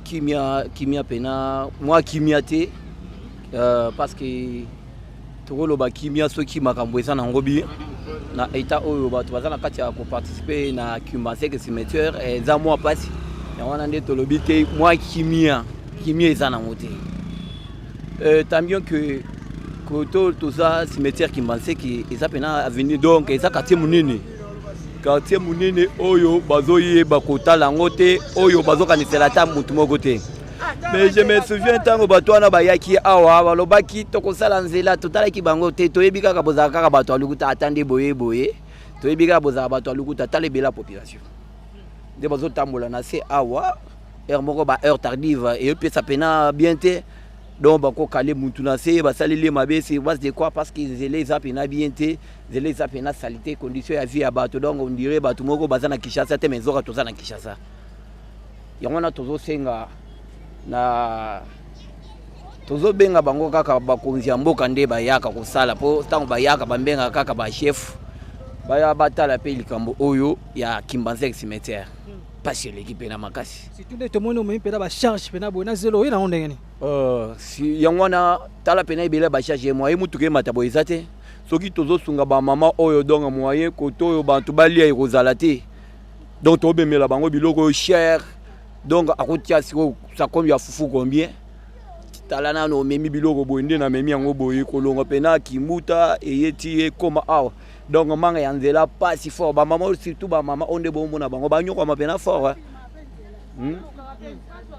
kimia pena moi kimia te parce que tokoloba kimia soki makambo eza na ngobi na eta oyo bato baza na kati ya koparticipe na Kimbaseke cimetière eza mwa pasi yango na nde tolobi te mwa kimia eza na ngote tant bien que koto toza cimetière Kimbaseke eza pena avenue donc eza quartier munene oyo bazoyeba kotala ngote oyo bazokanisela ta mutu moko te. Mais je me souviens tango bato wana bayaki awa balobaki tokosala nzela totalaki bango te toyebi kaka bozala kaka bato alukuta atande boye toyebi kaka bozala bato alukuta talebela population nde bazotambola na se awa heure moko ba heure tardive eyopesa pena bien te donc bakokale mutu na se basaleli mabe se base de quoi parce que nzela eza pena bien te nzela eza pena salité condition ya vie ya bato donc on dirait bato moko baza na Kinshasa te mais nzoka toza na Kinshasa yango na tozosenga na tozobenga bango kaka bakonzi ya mboka nde bayaka kosala mpo ntango bayaka bambenga kaka bachef baya batala mpe likambo oyo ya Kimbanzek cimetière pasi eleki mpe na makasi surtout nde tomoni omemi mpe na bacharge mpe na boye na zelo oyo nango ndenge nini yango wana tala mpe na ebele bacharge moye mutuka emata boye eza te soki tozosunga bamama oyo donga moye kote oyo bantu balia ekozala te donc tobemela bango biloko oyo cher donc akotia siko sakombi ya fufu combien tala nano omemi biloko boye nde na memi yango boye kolonga mpe na kimbuta eyeti ekoma awa donc manga ya nzela pasi fort bamama surtout bamama onde bomona bango banyokwama mpe na fort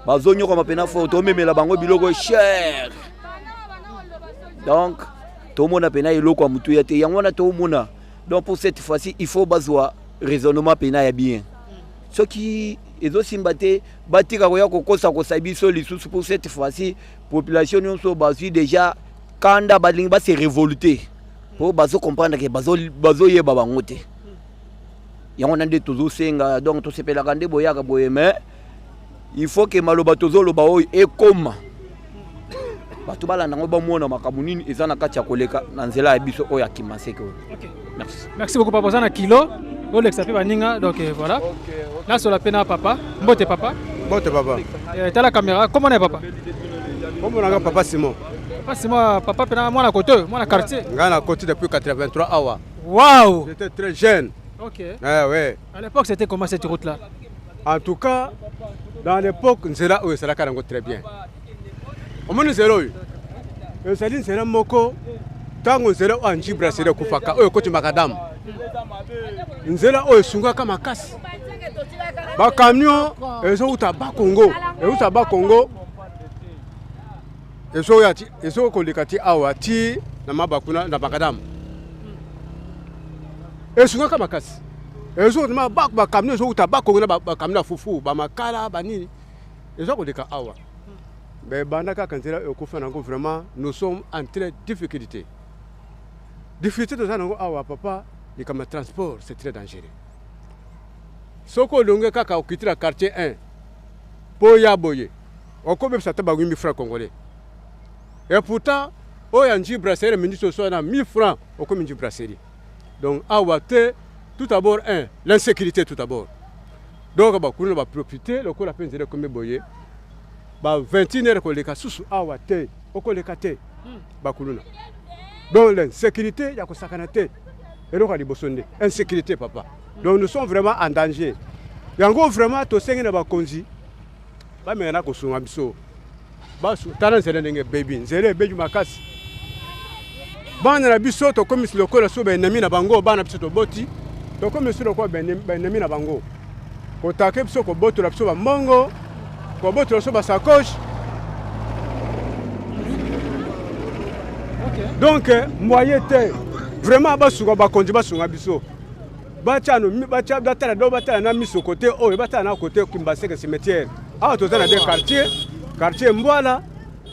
bazonyokwama mpe na fort tomemela bango biloko cher donc tomona mpe na eloko ya mutu ya te yango wana tomona donc pour cette fois-ci il faut bazwa raisonnement mpe na ya bien soki ezosimba te batika koya kokosa kosa biso lisusu pour cette fois-ci population nyonso bazwi déjà kanda balingi base révolter po bazo comprendre que bazo yeba bango te yango na nde tozosenga donc tosepelaka nde boyaka boye mais il faut que maloba tozoloba oyo ekoma bato balanda ngo bamona makambo nini eza na kati ya koleka na nzela ya biso oyo ya Kimbanzek. Merci beaucoup papa za na kilo Olexa pe baninga donc voilà. Là sur la pena papa. Mbote papa. Mbote papa. T'as la caméra. Comment est papa? Comment on a papa Simon? Papa Simon, papa pena moi na côté, moi na quartier. Nga na côté depuis 83 awa. Waouh. J'étais très jeune. OK. Ouais. À l'époque c'était comment cette route là? En tout cas dans l'époque nzela oyo sala karango très bien. Omoni zelo oyo. Ezali nzela moko tango nzela anji brasserie kufaka oyo koti makadamu. Nzela oyo sungaka makasi. Ba camion ezo uta ba Congo, euta ba Congo. Ezo koleka ti awa ti na mabakuna na makadamu. Esungaka makasi. Ezo ma ba camion ezo uta ba Congo na ba camion fufu, ba makala ba nini. Ezo koleka awa. Mais bandaka kanzela okufa nango vraiment nous sommes en très difficulté. Difficulté de ça nango awa papa. Et comme le transport, c'est très dangereux. Soko longue kaka okitira quartier 1. Boya boye. Oko même ça taba 8000 francs congolais. Et pourtant, oyanji brasserie ministre so na 1000 francs oko minji brasserie. Donc awate tout d'abord l'insécurité tout d'abord. Donc ba kuna ba propriété loko la penzele comme boye. Ba 21h ko leka susu awate oko leka te. Ba kuluna. Donc l'insécurité ya ko sakana te. Insécurité papa. Donc nous sommes vraiment en danger. Yango vraiment to sengi na bakonzi. Ba mena ko sunga biso. Ba su tana zele ndenge baby. Zele beju makasi. Bana na biso to komis lokola so benemi na bango bana biso to boti. To komis lokola benemi na bango. Ko take biso ko boto la biso ba mongo. Ko boto la so ba sacoche. Donc moyen te vraiment basuka bakonzi basunga biso bachano bacha batala do batala na miso côté oyo batala na côté Kimbanzek cimetière awa tozana de quartier Mbwala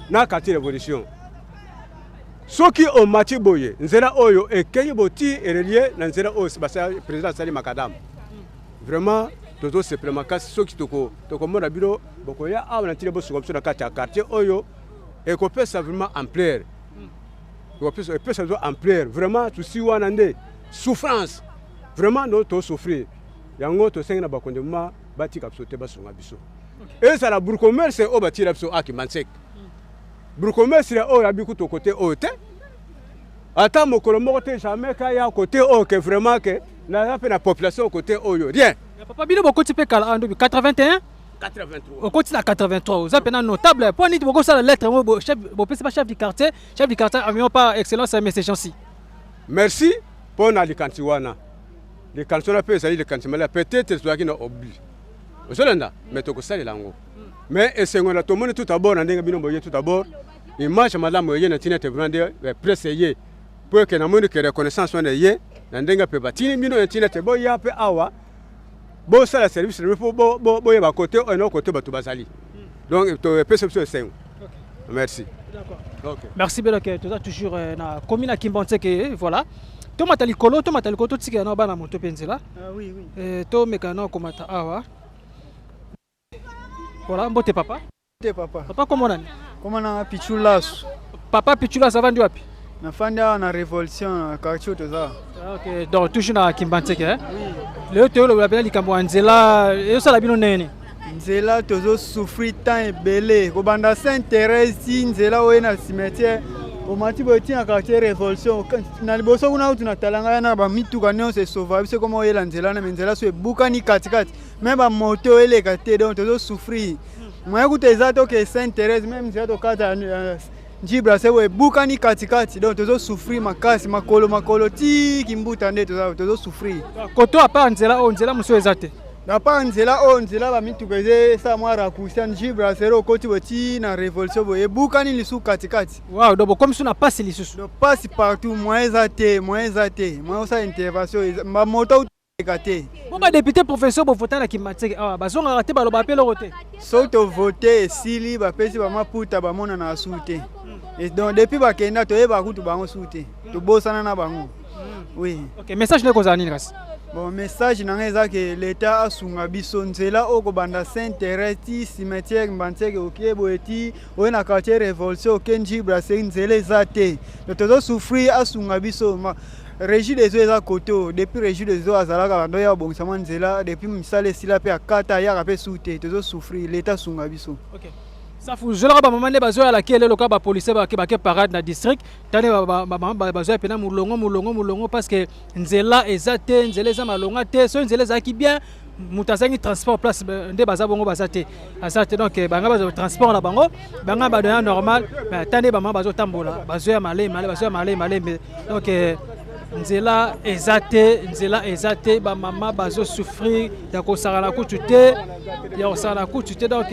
na quartier Révolution soki o mati boye nzela oyo ekenyi boti relié na nzela oyo basa président Sali Makadam vraiment toto sepele makasi soki toko mona biro bokoya awa na tile bosuka biso na kati ya quartier oyo ekopesa vraiment ampleur. Et puis ça doit ampleur. Vraiment, tout si on a des souffrances. Vraiment, nous devons souffrir. Yango to senga bakondema bati kapsote basonga biso. Et ça la bourgmestre c'est au bati lapso à Kimbanzek. Bourgmestre c'est au rabi kuto côté ote. Ata mokolo moko te jamais ka ya côté o que vraiment que na la population côté oyo rien. Papa bino boko tipe kala en 81 83. Au côté de la 83, vous avez un notable. Pour nous, vous avez la lettre, chef du quartier, amions par excellence, mais c'est gentil. Merci pour les cantiwana. Les cantiwana peuvent salir les cantiwana. Peut-être que nous avons oublié. Vous savez, mais tu sais les langues. Mais c'est qu'on a tout le monde tout d'abord, on a tout d'abord. Image madame Moyen a été vraiment pressé pour que nous ayons une reconnaissance soit née. N'endenga peut bâtir mino internet boya pe awa. Bon ça le service le bo ya côté un autre côté batu bazali. Donc tu perception c'est. Merci. D'accord. OK. Merci bien que tu as toujours na commune Kimbanzek voilà. To matali kolo to tsika na bana moto penzela. Ah oui. To mekana komata awa. Voilà, mbote papa. Papa. Papa comment on a? Comment on a Pichulas? Papa Pichulas avandi wapi? Nafandi na révolution na quartier toza. OK, donc toujours na Kimbanteke hein? Oui. Le théo le bapela likambo nzela, yo sala bino nene. Nzela tozo souffrir tant ebele. Ko banda Sainte-Thérèse nzela oye na cimetière. Au mati boti na quartier révolution. Na liboso kuna utuna talanga na ba mituka nyonso sauva. Biso comment oye la nzela na nzela so ebuka ni katikati. Même ba moto ele kate donc tozo souffrir. Moi kuteza to ke Sainte-Thérèse même nzela to kata Njibra sewe buka ni katikati donc tozo souffrir makasi makolo ti kimbuta nde tozo souffrir. Koto apa nzela o nzela muso ezate. Na pa nzela o nzela ba mitukeze sa mwa rakusia Njibra sero koti boti na révolution boye buka ni lisu katikati. Wow, donc comme na passe lisusu. Donc passe partout moi ezate. Moi osa intervention ma moto ekate. Bon ba député professeur bo voter na Kimbanteke. Ah bazonga raté ba lo ba pelo roté. Soto voter sili ba pesi ba maputa ba mona na soute. Et donc depuis bakenda to yeba kutu bango soute. To bosana na bango. Oui. OK, message ne kozana nini kasi? Bon message nanga que l'état asunga biso nzela oko banda Sainte-Thérèse cimetière Mbanteke okebo eti o na quartier révolution Kenji Brasserie nzela ezate. Donc tozo souffrir asunga biso Régie des eaux eza koto depuis régie des eaux azalaka bando ya bongisama nzela depuis misale sila pe akata ya pe soute tozo souffrir l'état sunga biso. OK. Ça faut je la ba maman ne bazo ya la kele loka ba police ba ke parade na district tane ba bazo ya pena mulongo parce que nzela ezate nzela za malonga te so nzela za ki bien mutazangi transport place nde baza bongo bazate azate donc banga bazo transport na bango banga ba doya normal tane ba bazo tambola bazo ya malé donc nzela ezate ba mama bazo souffrir ya ko sala kutu te donc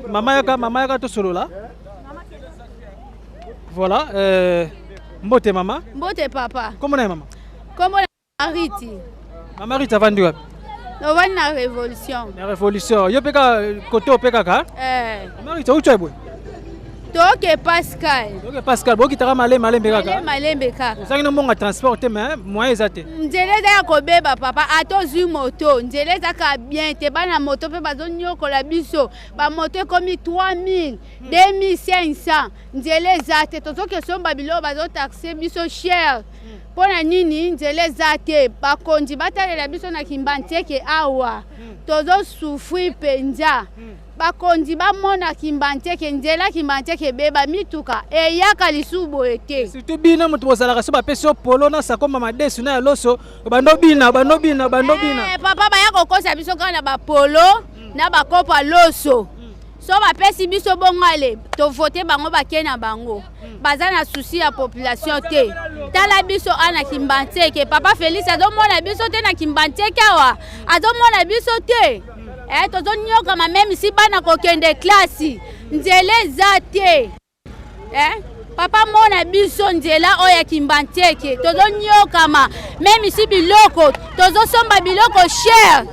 mama yaka to solo là voilà mbote mama mbote papa comment est maman Mariti mama Rita vandi wapi no vandi na révolution yo peka koto peka ka mama Rita ucho boy toke Pascal boki tara malembe kaka ozangi no monga transport te mais moyen ezate nzela ya kobeba papa atozwi moto nzela ezaka bien te bana moto pe bazonyokola biso ba moto ekomi 3000 2500 nzela ezate tozoke somba bilo bazotaxe biso cher pona nini nzela ezate bakonzi batalela biso na Kimbanteke awa tozo souffrir penza bakonzi bamona Kimbanteke nzela Kimbanteke beba mituka eyaka lisubo ete surtout bina mutu bozalaka so bapeso polo na sakoma madesu na loso bando bina papa baya kokosa biso kana ba polo na bakopa loso so bapesi biso bongale to voter bango bakena bango baza na souci ya population te tala biso ana Kimbanteke papa Félix azomona biso te na Kimbanteke awa azomona biso te tozo nyoka ma même si bana kokende classe nzela ezate papa mona biso nzela oya Kimbanteke tozo nyoka ma même si biloko tozo somba biloko cher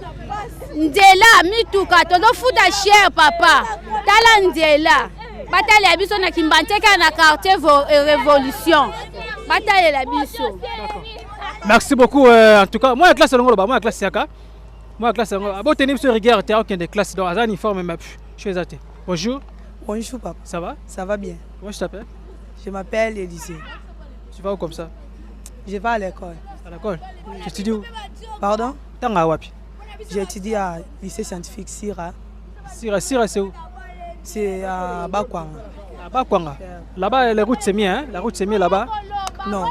nzela mituka tozo futa cher papa tala nzela batale ya biso na Kimbanteke na quartier révolution batale la biso. Merci beaucoup en tout cas moi la classe longo ba moi la classe yaka moi classe abo tenir sur rigueur t'es aucun des classes donc azani uniforme mais je suis athée. Bonjour papa. Ça va? Ça va bien. Comment je t'appelle? Je m'appelle Élysée. Tu vas où comme ça? Je vais à l'école. À l'école? Tu étudies où? Pardon? Tanga wapi? J'étudie à lycée scientifique Sira. Sira c'est où? C'est à Bakwanga. À Bakwanga. Là-bas les routes c'est mieux hein? La route c'est mieux là-bas? Non.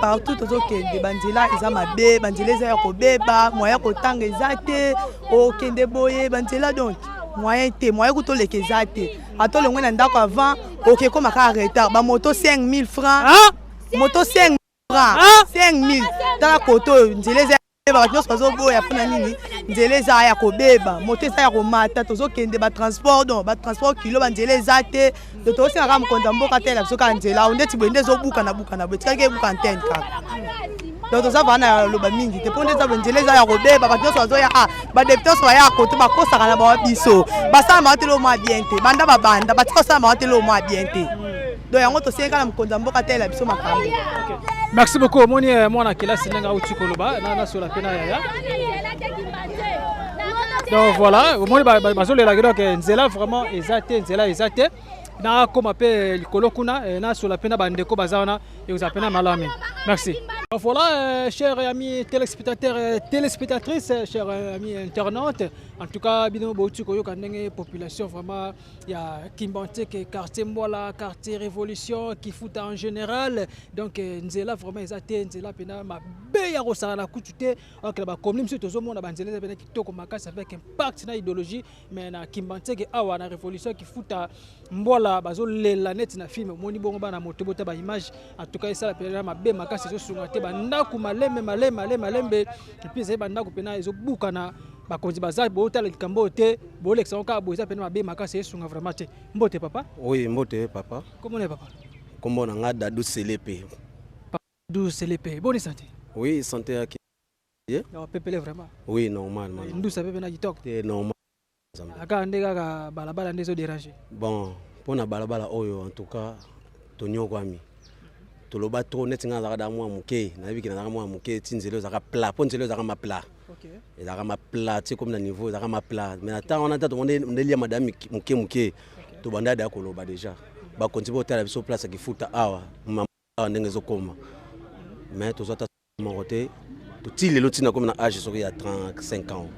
Partout tozokende banzela eza mabe banzela eza ya kobeba moyen kotanga eza te okende boye banzela donc moyen te moyen kutoleka eza te atolongwe na ndako avant okekomaka retard bamoto 5000 francs moto 5000 francs 5000 tala koto nzela eza bato nyonso bazoboya mpona nini nzela eza ya kobeba moto eza ya komata tozokende batransport donc batransport kilo banzela eza te to tosengaka mokonzi ya mboka te na biso kaka nzela awo ndeti boye nde ezobukana boye tikaki ebuka antene kaka donc toza vana ya loba mingi te mpo nde eza boye nzela eza ya kobeba bato nyonso bazoya badepute nyonso baya kote bakosaka na bawa biso basala bango te lo mwa bien te banda babanda batika kosala bango te lo mwa bien te donc yango tosengaka na mokonzi ya mboka te na biso makambo. Merci beaucoup. Moni mwana kelasi nenga uti koloba na sola pena yaya. Donc voilà, moni bazolela donc nzela vraiment ezate na koma pe likolo kuna na sur la pena bandeko bazana et vous appelez malami. Merci. Voilà, chers amis téléspectateurs, téléspectatrices, chers amis internautes. En tout cas, bino botu koyo kanenge population vraiment il y a Kimbanteke, quartier Mbola, quartier Révolution, Kifuta en général. Donc nzela vraiment ezate nzela pena ma be ya rosala na kutute donc ba comme monsieur tozo mona banzela pena kitoko makasi avec impact na idéologie mais na Kimbanteke awa na Révolution Kifuta Mbola bazo lela net na film moni bongo bana moto bota ba image en tout cas ça pena ma be makasi zo sungate bandaku malembe et puis c'est bandaku pena ezo bukana bakonzi baza botala likambo te bolekisa onka boza pena mabe makasi esunga vraiment te mbote papa. Oui, mbote papa. Comment on est papa? Comment on a Dadou Selepe. Dadou Selepe, bonne santé. Oui, santé à qui? Non, pepele vraiment. Oui, normal. Ndou ça pepe na kitok. C'est normal. Aka ndeka ka balabala ndezo déranger. Bon, pour na balabala oyo en tout cas tonyo kwami. Toloba trop net nga zaka da mwa muke, na biki na mwa muke tinzelo zaka plat, ponzelo zaka ma plat. OK. Et zaka ma plat, c'est comme na niveau zaka ma plat. Mais attends, on a tout monde lia madame muke. To banda da koloba déjà. Ba continue au tala biso place ki futa awa. Mama ndenge zokoma. Mais to zota morote, to tile lotina comme na âge so ya 35 ans.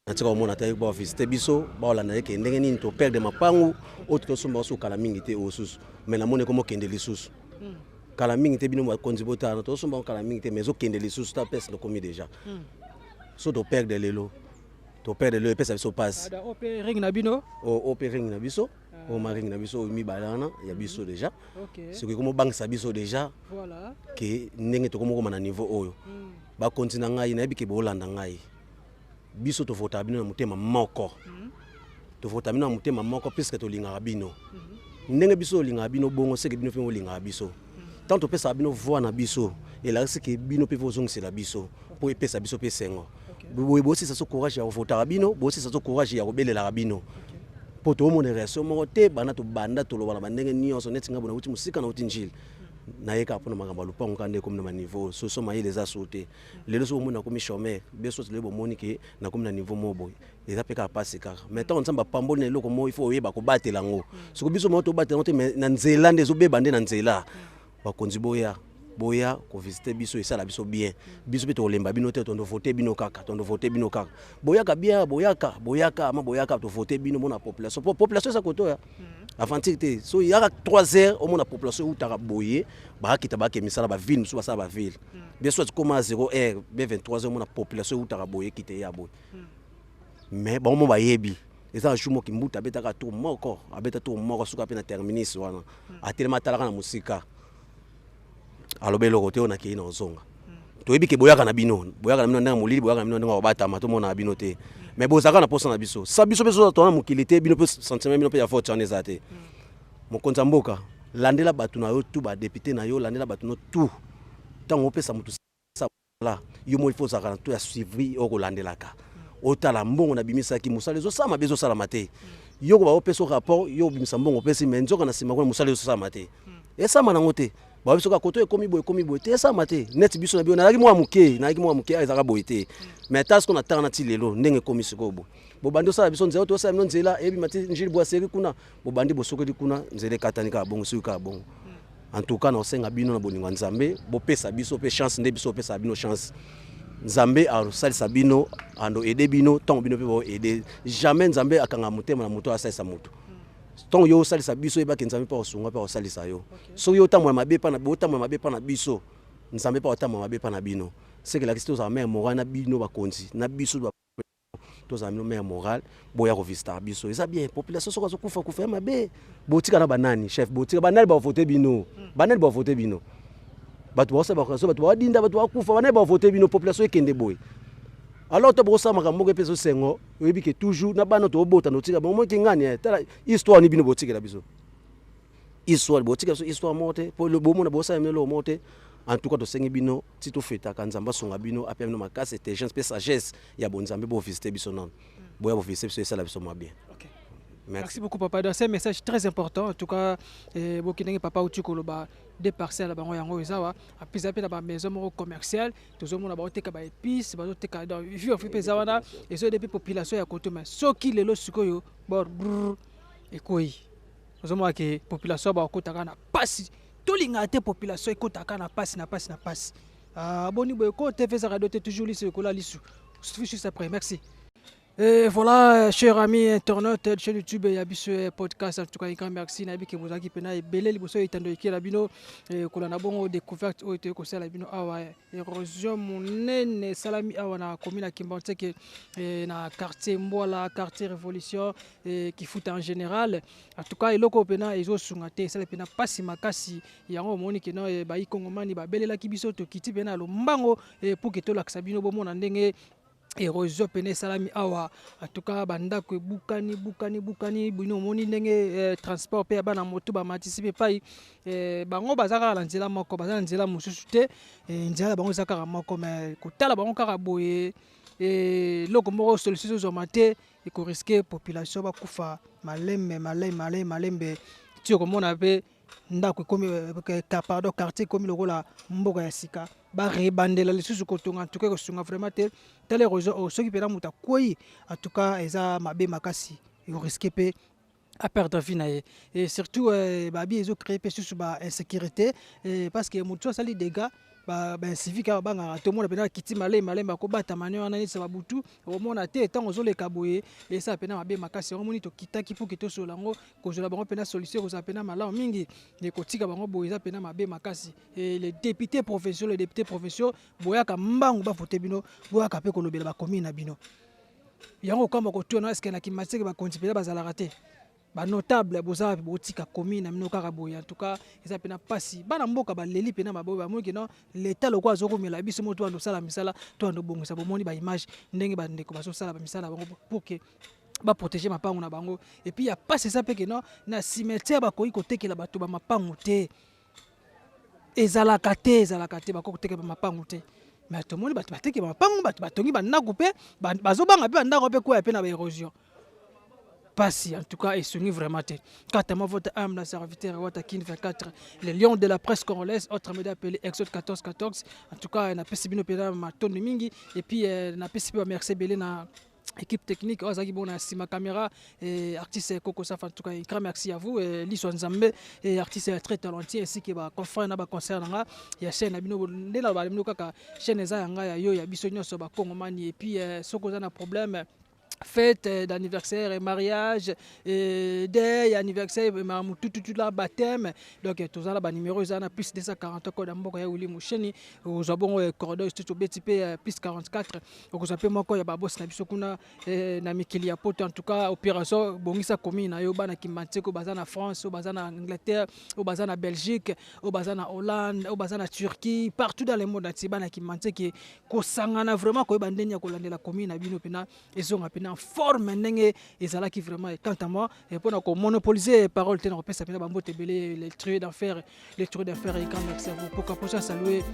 Natika o mona tayi ba visiter biso, ba olanda yeke ndenge nini to perdre mapangu, autre somba so kala mingi te osusu. Mais na mone komo kende lisusu. Kala mingi te bino ba konzibota na to somba kala mingi te mais zo kende lisusu ta pese no komi déjà. So to perdre lelo. To perdre le pese so passe. Ada opé ring na bino? O opé ring na biso. O ma ring na biso mi balana ya biso déjà. OK. Ce que comme banque sa biso déjà. Voilà. Que ndenge to komo na niveau oyo. Ba continue ngai na biki bo landa ngai. Biso to vota bino na mutema moko. To vota bino na mutema moko puisque to linga bino. Ndenge biso linga bino bongo c'est que bino fe mo linga biso. Tant to pesa bino voix na biso et là c'est que bino pe vozong c'est la biso pour pesa biso pe sengo. Bo aussi ça so courage ya vota bino, bo aussi ça so courage ya obelela bino. Po to mo ne réaction mo te bana to banda to lo bana ndenge nyonso netinga bona uti musika na uti njili. Na yeka pona magamba lupango kande comme na niveau so so mayi les a sauté. Lelo so mo na komi chômeur, beso le bo monike na comme na niveau mobo. Les a peka passer car. Maintenant on samba pambo ne loko mo il faut yeba ko batela ngo. So ko biso mo to batela ngo te na nzela ndezo be bande na nzela. Bakonzi boya ko visiter biso et ça la biso bien biso beto lemba bino te tondo voter bino kaka boyaka bien boyaka to voter bino mona population ça koto ya avantique so il y a 3 heures au mona population ou tara boyer ba kita ba ke misala ba ville so ba ville bien soit comme à 0 heure be 23 heures mona population ou tara boyer kite ya boy mais bon mo ba yebi eza jumo kimbuta betaka to moko abeta to moko suka pe na terminus wana atelema talaka na musika alobe loko te ona ke na ozonga to yebi ke boyaka na bino ndanga molili boyaka na bino ndanga obata mato mona na bino te mais bozaka na posa na biso sa biso beso to na mukilité bino pe sentiment bino pe ya forte en ezate mokonza mboka landela batu na yo tu ba député na yo landela batu no tu tango pesa mutu sa la yo mo il faut ça to ya suivi o ko landelaka otala mbongo na bimisa ki musale zo sama bezo sala mate yo ko ba opeso rapport yo bimisa mbongo pesi menzoka na sima ko musale zo sama te esa manango te ba biso ka koto ekomi boye te esa mate net biso na bio na mwa muke ezaka boye te mais tas qu'on attend na ti lelo ndenge komi sikobo bo bando sala biso nzela to sala mino nzela ebi mati njili bwa seri kuna bo bandi bosoko di kuna nzele katani ka bongo suka bongo en tout cas na osenga bino na boninga nzambe bo pesa biso pe chance nde biso pesa bino chance nzambe a salisa bino ando aider bino tant bino pe bo aider jamais nzambe akanga mutema na moto asalisa moto tant yo salisa biso eba ke nzambe pa osunga pa osalisa yo so yo tamwa mabe pa na biso nzambe pa otamwa mabe pa na bino c'est que la question za mère morale na bino ba konzi na biso ba to za mère morale boya ko visiter biso eza bien population so ko kufa mabe botika na banani chef botika banani ba voter bino batu ba so batu ba dinda batu ba kufa banani ba voter bino population ekende boy alors to bosa makambo ke peso sengo oyebi ke toujours na bana to bota no tika bon mo kingani tala histoire ni bino botika la biso histoire botika so histoire morte pour le bomo na bosa melo morte en tout cas to sengi bino ti to feta kanzamba songa bino apia no makase intelligence pe sagesse ya bonzambe bo visiter biso non boya bo visiter biso ça la biso ma bien. OK. Merci beaucoup papa. C'est un message très important en tout cas bokinenge papa utukoloba des parcelles bango yango ezawa apisa pe na ba maison moko commerciale tozomona ba oteka ba épices ba oteka dans vivre fait pezawana et so depuis population ya koto mais soki lelo sikoyo bor ekoi ozomona ke population bakotaka na pasi tolinga te population ekotaka na pasi na pasi boni boye ko TV radio te toujours lisu kola lisu suffit juste après merci. Et voilà, chers amis internautes de chaîne YouTube, il y a ce podcast. En tout cas, un grand merci. Nabi que vous avez pena et belé les bossos étant donné que la bino que l'on a bon découverte au été que c'est la bino awa érosion mon nene salami awa na commune Kimbante que na quartier Mbola, quartier Révolution qui fout en général. En tout cas, il loko pena ils ont sungate ça le pena pas si makasi il y a un moment que non ba ikongomani ba belé la kibiso to kiti pena lo mbango pour que to la sabino bon mon ndenge érosion pene salami awa en tout cas bandako bukani bino moni ndenge transport pe bana moto ba participer pai bango bazaka la nzela moko bazana nzela mususu te nzela bango zakara moko mais kotala bango kaka boye loko moko solution zo mate et ko risquer population ba kufa malembe tio ko mona pe ndako komi pardon quartier komi lokola mboka ya sika ba rebandela lisusu kotonga en tout cas ko sunga vraiment tel érosion ceux qui pena muta koi en tout cas eza mabe makasi et risquer pe à perdre vie na et surtout babi ezo créer pe sur ba insécurité parce que mutu sali dégâts ba civique ba ngara to mona pena kiti malemba ko bata manyo na ni sa babutu au mona te tant ozo le kaboye et ça pena mabe makasi moni to kitaki pour kito solango ko zola bango pena solution ko za pena mala mingi ne ko tika bango boye za pena mabe makasi et les députés provinciaux boya ka mbangu ba voter bino boya ka pe ko lobela ba commune na bino yango kama ko tuna est-ce que na kimatike ba continuer bazala rater ba notable boza botika commune mino kaka boya en tout cas eza pena pasi bana mboka ba leli pena mabobe ba moki non l'état lokwa azokomela biso moto ando sala misala to ando bongisa bomoni ba image ndenge ba ndeko baso sala ba misala bango pour que ba protéger mapango na bango et puis ya passe ça pe que non na cimetière ba koyi kotekela bato ba mapango te ezalaka te ba kotekela ba mapango te mais to moni bato bateke ba mapango bato batongi ba ndako pe bazobanga pe ndako pe ko ya pe na ba érosion Passi, en tout cas, et soumis vraiment. Quand votre âme, la serviteur, Watakin 24, les lions de la presse congolaise, autre média appelé Exode 14. En tout cas, on a percé ma tonne mingi, et puis on a percé merci belé na équipe technique, Ozaki Bona, Sima Caméra, et artiste Coco Saf, en tout cas, un grand merci à vous, Liso Nzambe, et artiste très talentueux, ainsi que confrère na concert nga, ya chaîne abino ndela ba bino kaka chaîne za nga ya yo ya biso nyoso ba Kongomani, et puis soko za na problème fête d'anniversaire et mariage et day anniversaire tout la baptême donc tout ça là numéro ça na plus 240 code mboka ya uli musheni ozabon corridor studio BTP plus 44 donc ça peut moko ya babos na biso kuna na mikili ya poto en tout cas opération bongisa commune na yo bana kimanteko bazana France bazana Angleterre bazana Belgique bazana Hollande bazana Turquie partout dans le monde bana kimanteki ko sangana vraiment ko bandenya ko landela commune na bino pena ezonga pena forme ndenge ezala qui vraiment quant à moi et pour qu'on monopoliser parole tenir repère ça pena bambo tebele les trucs d'affaires et quand merci à vous pourquoi pour ça saluer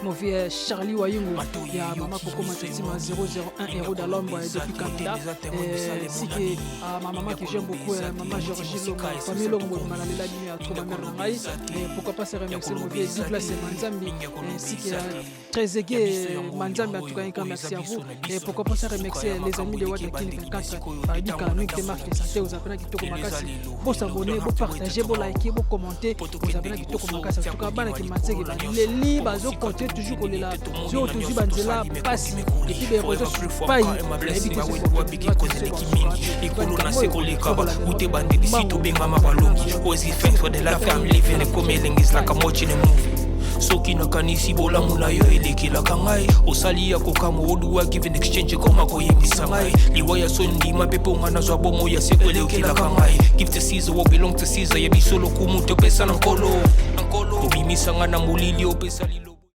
mon vieux Charlie Wayungu ya mama Coco Matetsima 001 héros de l'ombre depuis Canada et si que ma maman que j'aime beaucoup maman Georgie Longa famille Longo Manalela Dimi à trop ma mère ngai et pourquoi pas se remercier mon vieux Douglas Manzambi ainsi que très aigué Manzambi en tout cas un grand merci à vous et pourquoi pas se remercier les amis de Watakin 24 par dit calamique des marques de santé aux apprenants qui toko makasi bo s'abonner bo partager bo liker bo commenter aux apprenants qui toko makasi en tout cas bana qui matseke ba les li bazo compter toujours qu'on est là sur toujours banzela passe et puis des réseaux pas éviter ikolo na sekoleka ba ute bande disito benga mabalongi ozi fight for the life I'm living a comedy is like I'm watching a movie soki nakanisi bolamu na yo elekelaka ngai osali ya kokamo oduwa given exchange koma koyebisa ngai liwa ya sondima pepe onga nazwa bomo ya seko elekelaka ngai give to Caesar what belong to Caesar yebiso lokumu topesa na nkolo obimisanga na molili opesa lilo